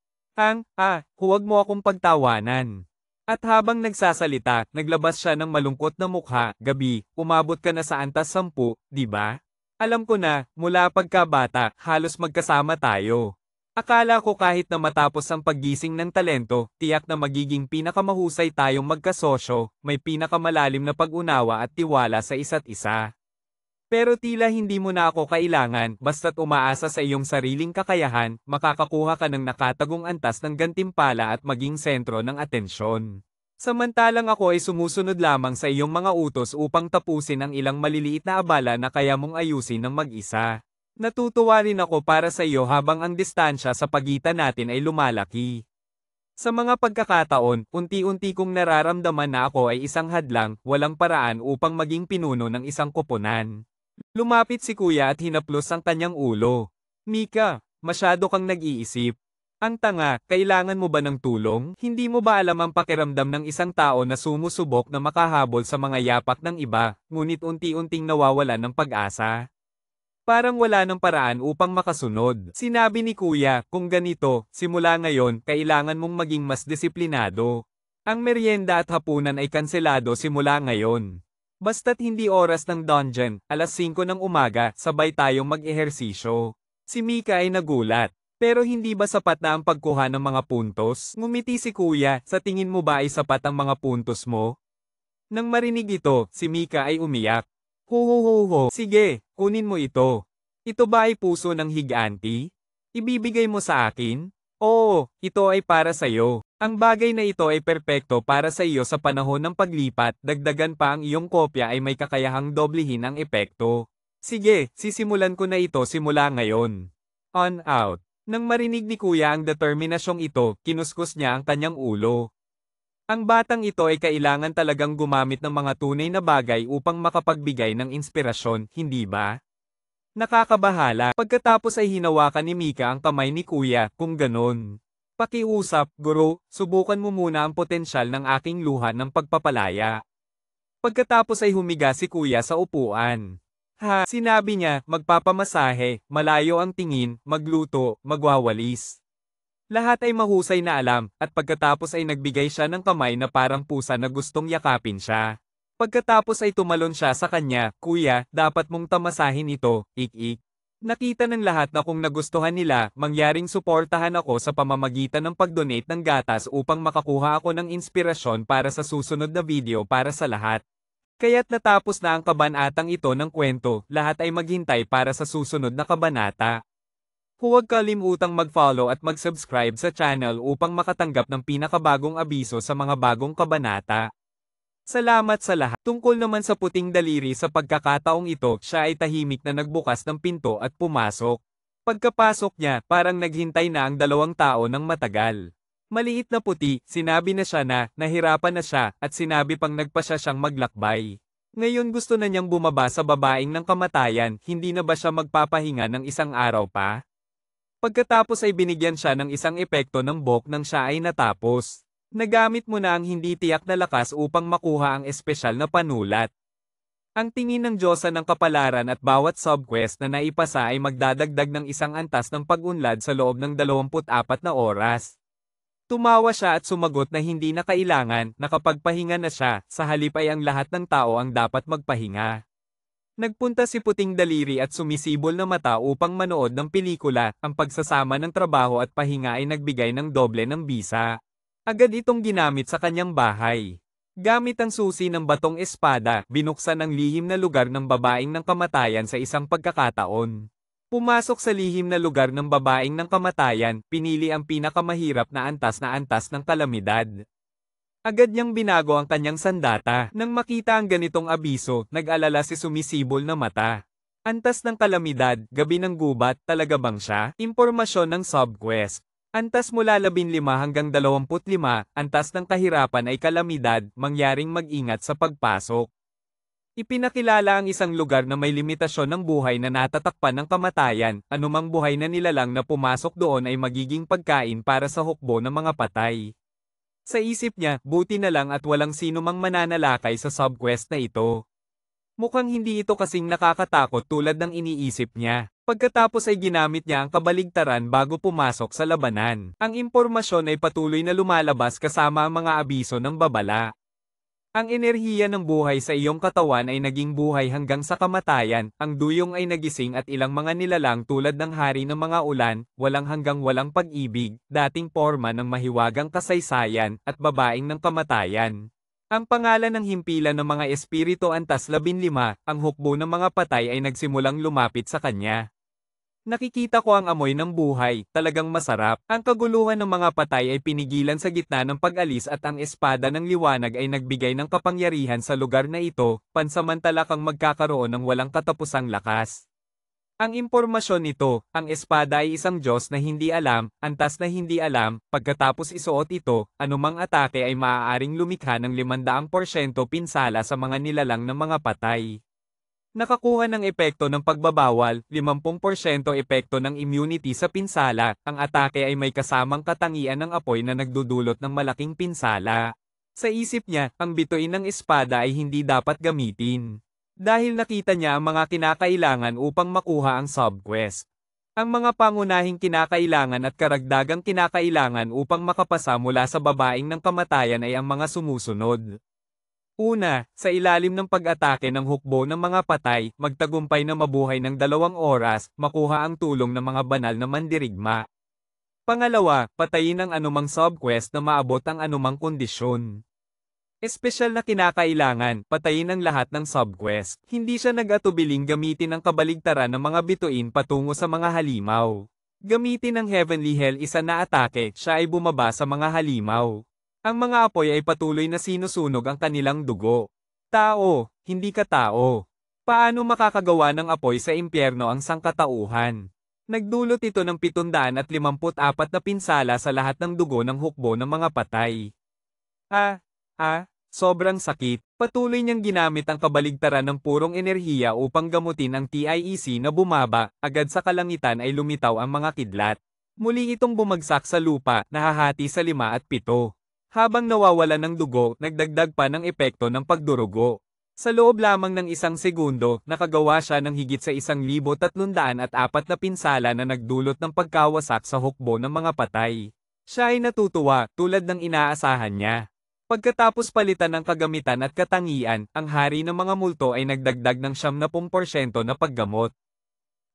Huwag mo akong pagtawanan. At habang nagsasalita, naglabas siya ng malungkot na mukha, gabi, umabot ka na sa antas 10, di ba? Alam ko na, mula pagkabata, halos magkasama tayo. Akala ko kahit na matapos ang paggising ng talento, tiyak na magiging pinakamahusay tayong magkasosyo, may pinakamalalim na pag-unawa at tiwala sa isa't isa. Pero tila hindi mo na ako kailangan, basta't umaasa sa iyong sariling kakayahan, makakakuha ka ng nakatagong antas ng gantimpala at maging sentro ng atensyon. Samantalang ako ay sumusunod lamang sa iyong mga utos upang tapusin ang ilang maliliit na abala na kaya mong ayusin ng mag-isa. Natutuwa rin ako para sa iyo habang ang distansya sa pagitan natin ay lumalaki. Sa mga pagkakataon, unti-unti kong nararamdaman na ako ay isang hadlang, walang paraan upang maging pinuno ng isang koponan. Lumapit si kuya at hinaplos ang kanyang ulo. Mika, masyado kang nag-iisip. Ang tanga, kailangan mo ba ng tulong? Hindi mo ba alam ang pakiramdam ng isang tao na sumusubok na makahabol sa mga yapak ng iba, ngunit unti-unting nawawalan ng pag-asa? Parang wala ng paraan upang makasunod. Sinabi ni kuya, kung ganito, simula ngayon, kailangan mong maging mas disiplinado. Ang merienda at hapunan ay kanselado simula ngayon. Basta't hindi oras ng dungeon, alas 5 ng umaga, sabay tayong mag-ehersisyo. Si Mika ay nagulat. Pero hindi ba sapat na ang pagkuha ng mga puntos? Ngumiti si kuya, sa tingin mo ba ay sapat ang mga puntos mo? Nang marinig ito, si Mika ay umiyak. Ho. Sige, kunin mo ito. Ito ba ay puso ng higanti? Ibibigay mo sa akin? Oo, ito ay para sa iyo. Ang bagay na ito ay perpekto para sa iyo sa panahon ng paglipat, dagdagan pa ang iyong kopya ay may kakayahang doblehin ang epekto. Sige, sisimulan ko na ito simula ngayon. On out. Nang marinig ni Kuya ang determinasyong ito, kinuskus niya ang kanyang ulo. Ang batang ito ay kailangan talagang gumamit ng mga tunay na bagay upang makapagbigay ng inspirasyon, hindi ba? Nakakabahala. Pagkatapos ay hinawakan ni Mika ang kamay ni Kuya, kung ganon. Pakiusap, guro, subukan mo muna ang potensyal ng aking luha ng pagpapalaya. Pagkatapos ay humiga si Kuya sa upuan. Ha, sinabi niya, magpapamasahe, malayo ang tingin, magluto, magwawalis. Lahat ay mahusay na alam, at pagkatapos ay nagbigay siya ng kamay na parang pusa na gustong yakapin siya. Pagkatapos ay tumalon siya sa kanya, Kuya, dapat mong tamasahin ito, ik-ik. Nakita ng lahat na kung nagustuhan nila, mangyaring suportahan ako sa pamamagitan ng pag-donate ng gatas upang makakuha ako ng inspirasyon para sa susunod na video para sa lahat. Kaya't natapos na ang kabanatang ito ng kwento, lahat ay maghintay para sa susunod na kabanata. Huwag kalimutang mag-follow at mag-subscribe sa channel upang makatanggap ng pinakabagong abiso sa mga bagong kabanata. Salamat sa lahat. Tungkol naman sa puting daliri sa pagkakataong ito, siya ay tahimik na nagbukas ng pinto at pumasok. Pagkapasok niya, parang naghintay na ang dalawang tao ng matagal. Maliit na puti, sinabi na siya na, nahirapan na siya, at sinabi pang nagpa siya siyang maglakbay. Ngayon gusto na niyang bumaba sa babaeng ng kamatayan, hindi na ba siya magpapahinga ng isang araw pa? Pagkatapos ay binigyan siya ng isang epekto ng bok nang siya ay natapos. Nagamit mo na ang hindi tiyak na lakas upang makuha ang espesyal na panulat. Ang tingin ng Diyosa ng kapalaran at bawat subquest na naipasa ay magdadagdag ng isang antas ng pag-unlad sa loob ng 24 na oras. Tumawa siya at sumagot na hindi na kailangan, nakapagpahinga na siya, sa halip ay ang lahat ng tao ang dapat magpahinga. Nagpunta si Puting Daliri at sumisibol na mata upang manood ng pelikula, ang pagsasama ng trabaho at pahinga ay nagbigay ng doble ng bisa. Agad itong ginamit sa kanyang bahay. Gamit ang susi ng batong espada, binuksan ang lihim na lugar ng babaeng ng kamatayan sa isang pagkakataon. Pumasok sa lihim na lugar ng babaeng ng kamatayan, pinili ang pinakamahirap na antas ng kalamidad. Agad niyang binago ang kanyang sandata. Nang makita ang ganitong abiso, nag-alala si sumisibol na mata. Antas ng kalamidad, gabi ng gubat, talaga bang siya? Impormasyon ng subquest. Antas mula 15 hanggang 25, antas ng kahirapan ay kalamidad, mangyaring mag-ingat sa pagpasok. Ipinakilala ang isang lugar na may limitasyon ng buhay na natatakpan ng kamatayan, anumang buhay na nilalang na pumasok doon ay magiging pagkain para sa hukbo ng mga patay. Sa isip niya, buti na lang at walang sino mang mananalakay sa subquest na ito. Mukhang hindi ito kasing nakakatakot tulad ng iniisip niya. Pagkatapos ay ginamit niya ang kabaligtaran bago pumasok sa labanan. Ang impormasyon ay patuloy na lumalabas kasama ang mga abiso ng babala. Ang enerhiya ng buhay sa iyong katawan ay naging buhay hanggang sa kamatayan, ang duyong ay nagising at ilang mga nilalang tulad ng hari ng mga ulan, walang hanggang walang pag-ibig, dating porma ng mahiwagang kasaysayan, at babaeng ng kamatayan. Ang pangalan ng himpilan ng mga espiritu antas 15, ang hukbo ng mga patay ay nagsimulang lumapit sa kanya. Nakikita ko ang amoy ng buhay, talagang masarap. Ang kaguluhan ng mga patay ay pinigilan sa gitna ng pag-alis at ang espada ng liwanag ay nagbigay ng kapangyarihan sa lugar na ito, pansamantala kang magkakaroon ng walang katapusang lakas. Ang impormasyon nito, ang espada ay isang Diyos na hindi alam, antas na hindi alam, pagkatapos isuot ito, anumang atake ay maaaring lumikha ng 500% pinsala sa mga nilalang ng mga patay. Nakakuha ng epekto ng pagbabawal, 50% epekto ng immunity sa pinsala, ang atake ay may kasamang katangian ng apoy na nagdudulot ng malaking pinsala. Sa isip niya, ang bituin ng espada ay hindi dapat gamitin. Dahil nakita niya ang mga kinakailangan upang makuha ang subquest. Ang mga pangunahing kinakailangan at karagdagang kinakailangan upang makapasa mula sa babaeng ng kamatayan ay ang mga sumusunod. Una, sa ilalim ng pag-atake ng hukbo ng mga patay, magtagumpay na mabuhay ng 2 oras, makuha ang tulong ng mga banal na mandirigma. Pangalawa, patayin ang anumang subquest na maabot ang anumang kondisyon. Espesyal na kinakailangan, patayin ang lahat ng subquest. Hindi siya nag-atubiling gamitin ang kabaligtaran ng mga bituin patungo sa mga halimaw. Gamitin ang Heavenly Hell isa na atake, siya ay bumaba sa mga halimaw. Ang mga apoy ay patuloy na sinusunog ang kanilang dugo. Tao, hindi ka tao. Paano makakagawa ng apoy sa impyerno ang sangkatauhan? Nagdulot ito ng 754 na pinsala sa lahat ng dugo ng hukbo ng mga patay. Sobrang sakit. Patuloy niyang ginamit ang kabaligtaran ng purong enerhiya upang gamutin ang TIEC na bumaba, agad sa kalangitan ay lumitaw ang mga kidlat. Muli itong bumagsak sa lupa, nahahati sa 5 at 7. Habang nawawalan ng dugo, nagdagdag pa ng epekto ng pagdurugo. Sa loob lamang ng 1 segundo, nakagawa siya ng higit sa 1,304 na pinsala na nagdulot ng pagkawasak sa hukbo ng mga patay. Siya ay natutuwa, tulad ng inaasahan niya. Pagkatapos palitan ng kagamitan at katangian, ang hari ng mga multo ay nagdagdag ng 70% na paggamot.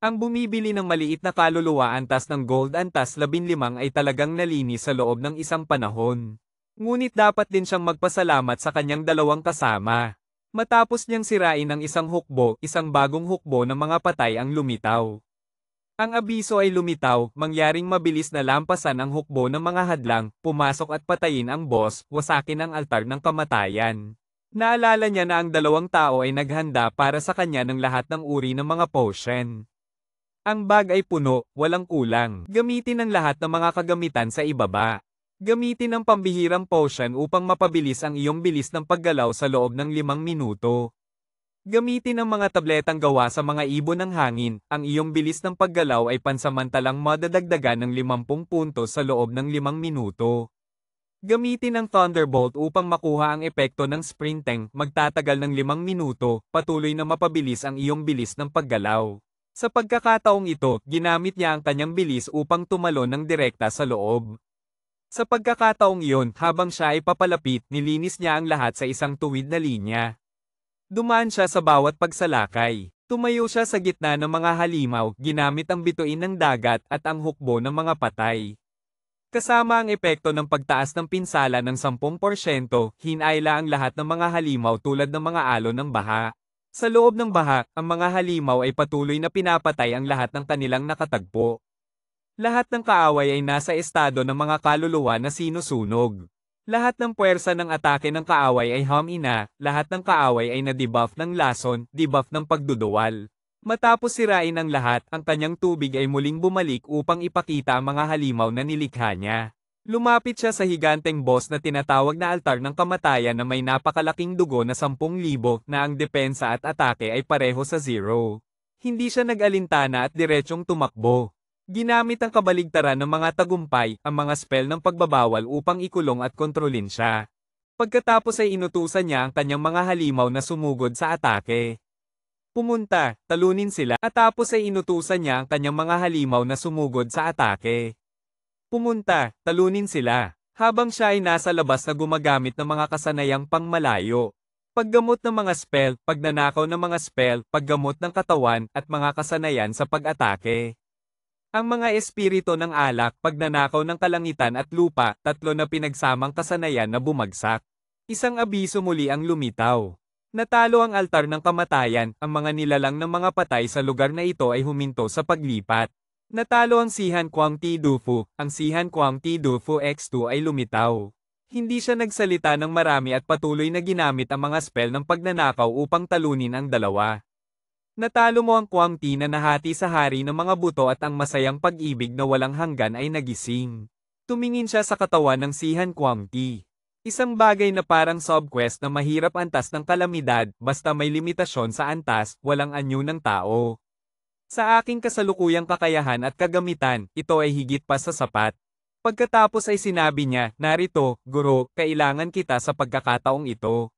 Ang bumibili ng maliit na kaluluwa antas ng gold antas 15 ay talagang nalinis sa loob ng isang panahon. Ngunit dapat din siyang magpasalamat sa kanyang 2 kasama. Matapos niyang sirain ang isang hukbo, isang bagong hukbo ng mga patay ang lumitaw. Ang abiso ay lumitaw, mangyaring mabilis na lampasan ang hukbo ng mga hadlang, pumasok at patayin ang boss, wasakin ang altar ng kamatayan. Naalala niya na ang 2 tao ay naghanda para sa kanya ng lahat ng uri ng mga potion. Ang bag ay puno, walang kulang. Gamitin ang lahat ng mga kagamitan sa ibaba. Gamitin ang pambihirang potion upang mapabilis ang iyong bilis ng paggalaw sa loob ng 5 minuto. Gamitin ang mga tabletang gawa sa mga ibon ng hangin, ang iyong bilis ng paggalaw ay pansamantalang madadagdagan ng 50 puntos sa loob ng 5 minuto. Gamitin ang Thunderbolt upang makuha ang epekto ng sprinting, magtatagal ng 5 minuto, patuloy na mapabilis ang iyong bilis ng paggalaw. Sa pagkakataong ito, ginamit niya ang kanyang bilis upang tumalon ng direkta sa loob. Sa pagkakataong iyon, habang siya ay papalapit, nilinis niya ang lahat sa isang tuwid na linya. Dumaan siya sa bawat pagsalakay. Tumayo siya sa gitna ng mga halimaw, ginamit ang bituin ng dagat at ang hukbo ng mga patay. Kasama ang epekto ng pagtaas ng pinsala ng 10%, hinayla ang lahat ng mga halimaw tulad ng mga alon ng baha. Sa loob ng baha, ang mga halimaw ay patuloy na pinapatay ang lahat ng kanilang nakatagpo. Lahat ng kaaway ay nasa estado ng mga kaluluwa na sinusunog. Lahat ng puwersa ng atake ng kaaway ay humina, lahat ng kaaway ay na-debuff ng lason, debuff ng pagduduwal. Matapos sirain ang lahat, ang kanyang tubig ay muling bumalik upang ipakita ang mga halimaw na nilikha niya. Lumapit siya sa higanteng boss na tinatawag na altar ng kamatayan na may napakalaking dugo na 10,000 na ang depensa at atake ay pareho sa 0. Hindi siya nag-alintana at diretsyong tumakbo. Ginamit ang kabaligtaran ng mga tagumpay, ang mga spell ng pagbabawal upang ikulong at kontrolin siya. Pagkatapos ay inutusan niya ang kanyang mga halimaw na sumugod sa atake. Pumunta, talunin sila, at tapos ay inutusan niya ang kanyang mga halimaw na sumugod sa atake. Pumunta, talunin sila, habang siya ay nasa labas na gumagamit ng mga kasanayang pangmalayo. Paggamot ng mga spell, pagnanakaw ng mga spell, paggamot ng katawan, at mga kasanayan sa pag-atake. Ang mga espiritu ng alak, pagnanakaw ng kalangitan at lupa, 3 na pinagsamang kasanayan na bumagsak. Isang abiso muli ang lumitaw. Natalo ang altar ng kamatayan, ang mga nilalang ng mga patay sa lugar na ito ay huminto sa paglipat. Natalo ang Sihan Kwang Ti Dufu, ang Sihan Kwang Ti Dufu X2 ay lumitaw. Hindi siya nagsalita ng marami at patuloy na ginamit ang mga spell ng pagnanakaw upang talunin ang dalawa. Natalo mo ang Kwang Ti na nahati sa hari ng mga buto at ang masayang pag-ibig na walang hanggan ay nagising. Tumingin siya sa katawan ng Sihan Kwang Ti. Isang bagay na parang subquest na mahirap antas ng kalamidad, basta may limitasyon sa antas, walang anyo ng tao. Sa aking kasalukuyang kakayahan at kagamitan, ito ay higit pa sa sapat. Pagkatapos ay sinabi niya, narito, guro, kailangan kita sa pagkakataong ito.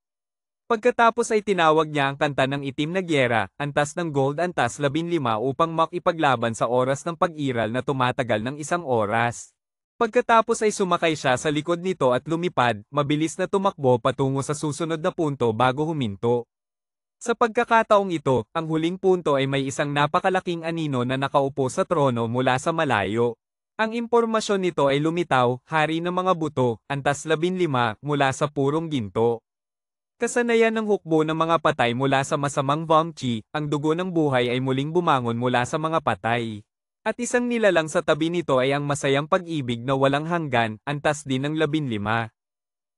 Pagkatapos ay tinawag niya ang kanta ng itim na gyera, antas ng gold antas 15 upang makipaglaban sa oras ng pag-iral na tumatagal ng 1 oras. Pagkatapos ay sumakay siya sa likod nito at lumipad, mabilis na tumakbo patungo sa susunod na punto bago huminto. Sa pagkakataong ito, ang huling punto ay may isang napakalaking anino na nakaupo sa trono mula sa malayo. Ang impormasyon nito ay lumitaw, hari ng mga buto, antas 15 mula sa purong ginto. Kasanayan ng hukbo ng mga patay mula sa masamang Vong-Chi, ang dugo ng buhay ay muling bumangon mula sa mga patay. At isang nilalang sa tabi nito ay ang masayang pag-ibig na walang hanggan, antas din ng 15.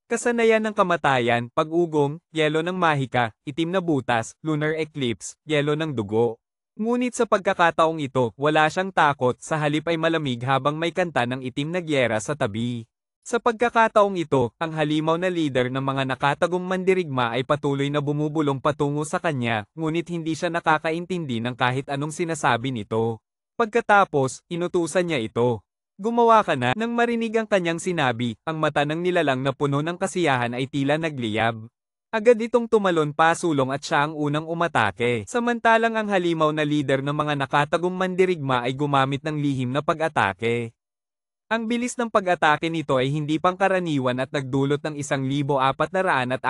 Kasanayan ng kamatayan, pag-ugong, yelo ng mahika, itim na butas, lunar eclipse, yelo ng dugo. Ngunit sa pagkakataong ito, wala siyang takot, sa halip ay malamig habang may kanta ng itim na gyera sa tabi. Sa pagkakataong ito, ang halimaw na leader ng mga nakatagong mandirigma ay patuloy na bumubulong patungo sa kanya, ngunit hindi siya nakakaintindi ng kahit anong sinasabi nito. Pagkatapos, inutusan niya ito. Gumawa ka na. Nang marinig ang kanyang sinabi, ang mata ng nilalang na puno ng kasiyahan ay tila nagliyab. Agad itong tumalon pasulong at siya ang unang umatake. Samantalang ang halimaw na leader ng mga nakatagong mandirigma ay gumamit ng lihim na pag-atake. Ang bilis ng pag-atake nito ay hindi pangkaraniwan at nagdulot ng 1,441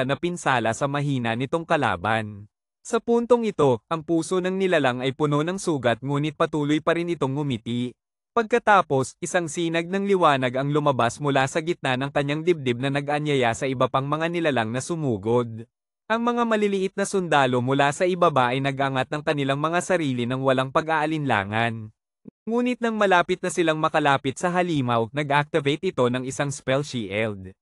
na pinsala sa mahina nitong kalaban. Sa puntong ito, ang puso ng nilalang ay puno ng sugat ngunit patuloy pa rin itong ngumiti. Pagkatapos, isang sinag ng liwanag ang lumabas mula sa gitna ng kanyang dibdib na nag-anyaya sa iba pang mga nilalang na sumugod. Ang mga maliliit na sundalo mula sa ibaba ay nag-angat ng kanilang mga sarili ng walang pag-aalinlangan. Ngunit nang malapit na silang makalapit sa halimaw, nag-activate ito ng isang spell shield.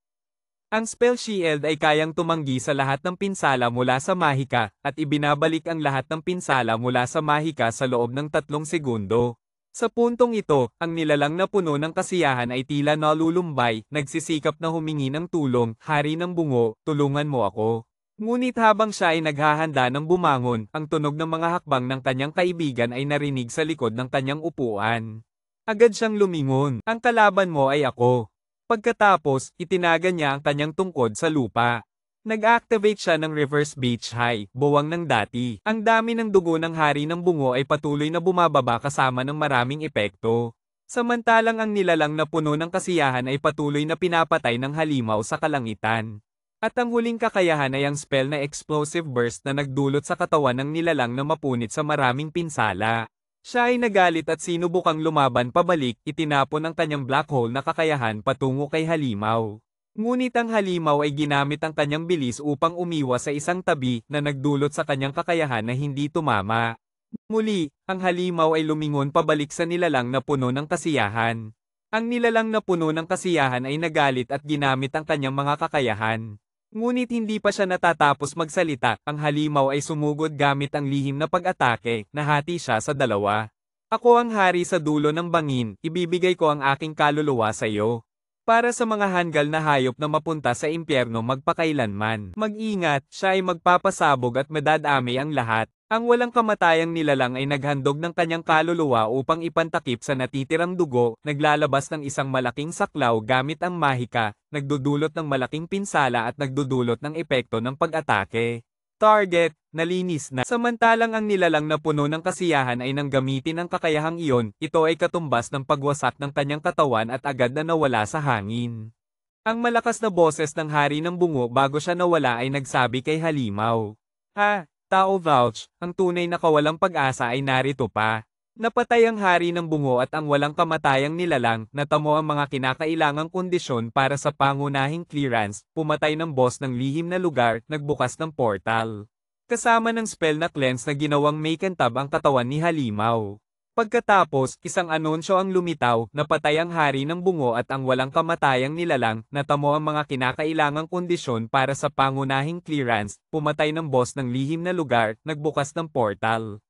Ang spell shield ay kayang tumanggi sa lahat ng pinsala mula sa mahika, at ibinabalik ang lahat ng pinsala mula sa mahika sa loob ng 3 segundo. Sa puntong ito, ang nilalang na puno ng kasiyahan ay tila nalulumbay, nagsisikap na humingi ng tulong, hari ng bungo, tulungan mo ako. Ngunit habang siya ay naghahanda ng bumangon, ang tunog ng mga hakbang ng kanyang kaibigan ay narinig sa likod ng kanyang upuan. Agad siyang lumingon, ang kalaban mo ay ako. Pagkatapos, itinaga niya ang kanyang tungkod sa lupa. Nag-activate siya ng reverse beach high, buwang ng dati. Ang dami ng dugo ng hari ng bungo ay patuloy na bumababa kasama ng maraming epekto. Samantalang ang nilalang na puno ng kasiyahan ay patuloy na pinapatay ng halimaw sa kalangitan. At ang huling kakayahan ay ang spell na explosive burst na nagdulot sa katawan ng nilalang na mapunit sa maraming pinsala. Siya ay nagalit at sinubukang lumaban pabalik, itinapon ang kanyang black hole na kakayahan patungo kay halimaw. Ngunit ang halimaw ay ginamit ang kanyang bilis upang umiwas sa isang tabi na nagdulot sa kanyang kakayahan na hindi tumama. Muli, ang halimaw ay lumingon pabalik sa nilalang na puno ng kasiyahan. Ang nilalang na puno ng kasiyahan ay nagalit at ginamit ang kanyang mga kakayahan. Ngunit hindi pa siya natatapos magsalita, ang halimaw ay sumugod gamit ang lihim na pag-atake, nahati siya sa dalawa. Ako ang hari sa dulo ng bangin, ibibigay ko ang aking kaluluwa sa iyo. Para sa mga hanggal na hayop na mapunta sa impyerno magpakailanman. Mag-ingat, siya ay magpapasabog at madadami ang lahat. Ang walang kamatayang nilalang ay naghandog ng kanyang kaluluwa upang ipantakip sa natitirang dugo, naglalabas ng isang malaking saklaw gamit ang mahika, nagdudulot ng malaking pinsala at nagdudulot ng epekto ng pag-atake. Target, nalinis na. Samantalang ang nilalang na puno ng kasiyahan ay nang gamitin ang kakayahang iyon, ito ay katumbas ng pagwasak ng kanyang katawan at agad na nawala sa hangin. Ang malakas na boses ng hari ng bungo bago siya nawala ay nagsabi kay halimaw. Ha, tao Vouch, ang tunay na kawalang pag-asa ay narito pa. Napatay ang hari ng bungo at ang walang kamatayang nilalang, natamo ang mga kinakailangang kondisyon para sa pangunahing clearance, pumatay ng boss ng lihim na lugar, nagbukas ng portal. Kasama ng spell na cleanse na ginawang may kantab ang katawan ni halimaw. Pagkatapos, isang anunsyo ang lumitaw, napatay ang hari ng bungo at ang walang kamatayang nilalang, natamo ang mga kinakailangang kondisyon para sa pangunahing clearance, pumatay ng boss ng lihim na lugar, nagbukas ng portal.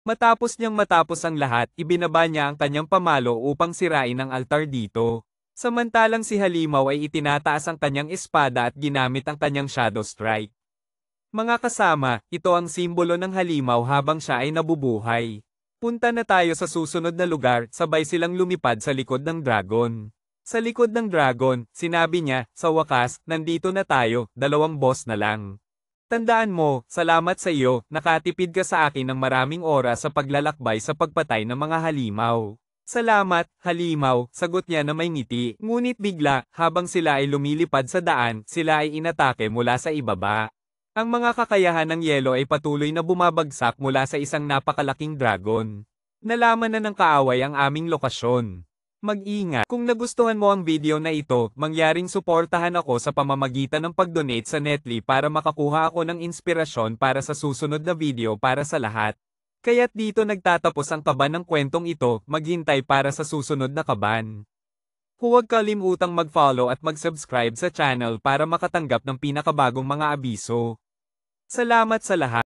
Matapos ang lahat, ibinaba niya ang kanyang pamalo upang sirain ang altar dito. Samantalang si halimaw ay itinataas ang kanyang espada at ginamit ang kanyang shadow strike. Mga kasama, ito ang simbolo ng halimaw habang siya ay nabubuhay. Punta na tayo sa susunod na lugar, sabay silang lumipad sa likod ng dragon. Sa likod ng dragon, sinabi niya, sa wakas, nandito na tayo, 2 boss na lang. Tandaan mo, salamat sa iyo, nakatipid ka sa akin ng maraming oras sa paglalakbay sa pagpatay ng mga halimaw. Salamat, halimaw, sagot niya na may ngiti. Ngunit bigla, habang sila ay lumilipad sa daan, sila ay inatake mula sa ibaba. Ang mga kakayahan ng yelo ay patuloy na bumabagsak mula sa isang napakalaking dragon. Nalaman na ng kaaway ang aming lokasyon. Mag-ingat. Kung nagustuhan mo ang video na ito, mangyaring suportahan ako sa pamamagitan ng pag-donate sa Netly para makakuha ako ng inspirasyon para sa susunod na video para sa lahat. Kaya't dito nagtatapos ang kaban ng kwentong ito, maghintay para sa susunod na kaban. Huwag kalimutang mag-follow at mag-subscribe sa channel para makatanggap ng pinakabagong mga abiso. Salamat sa lahat.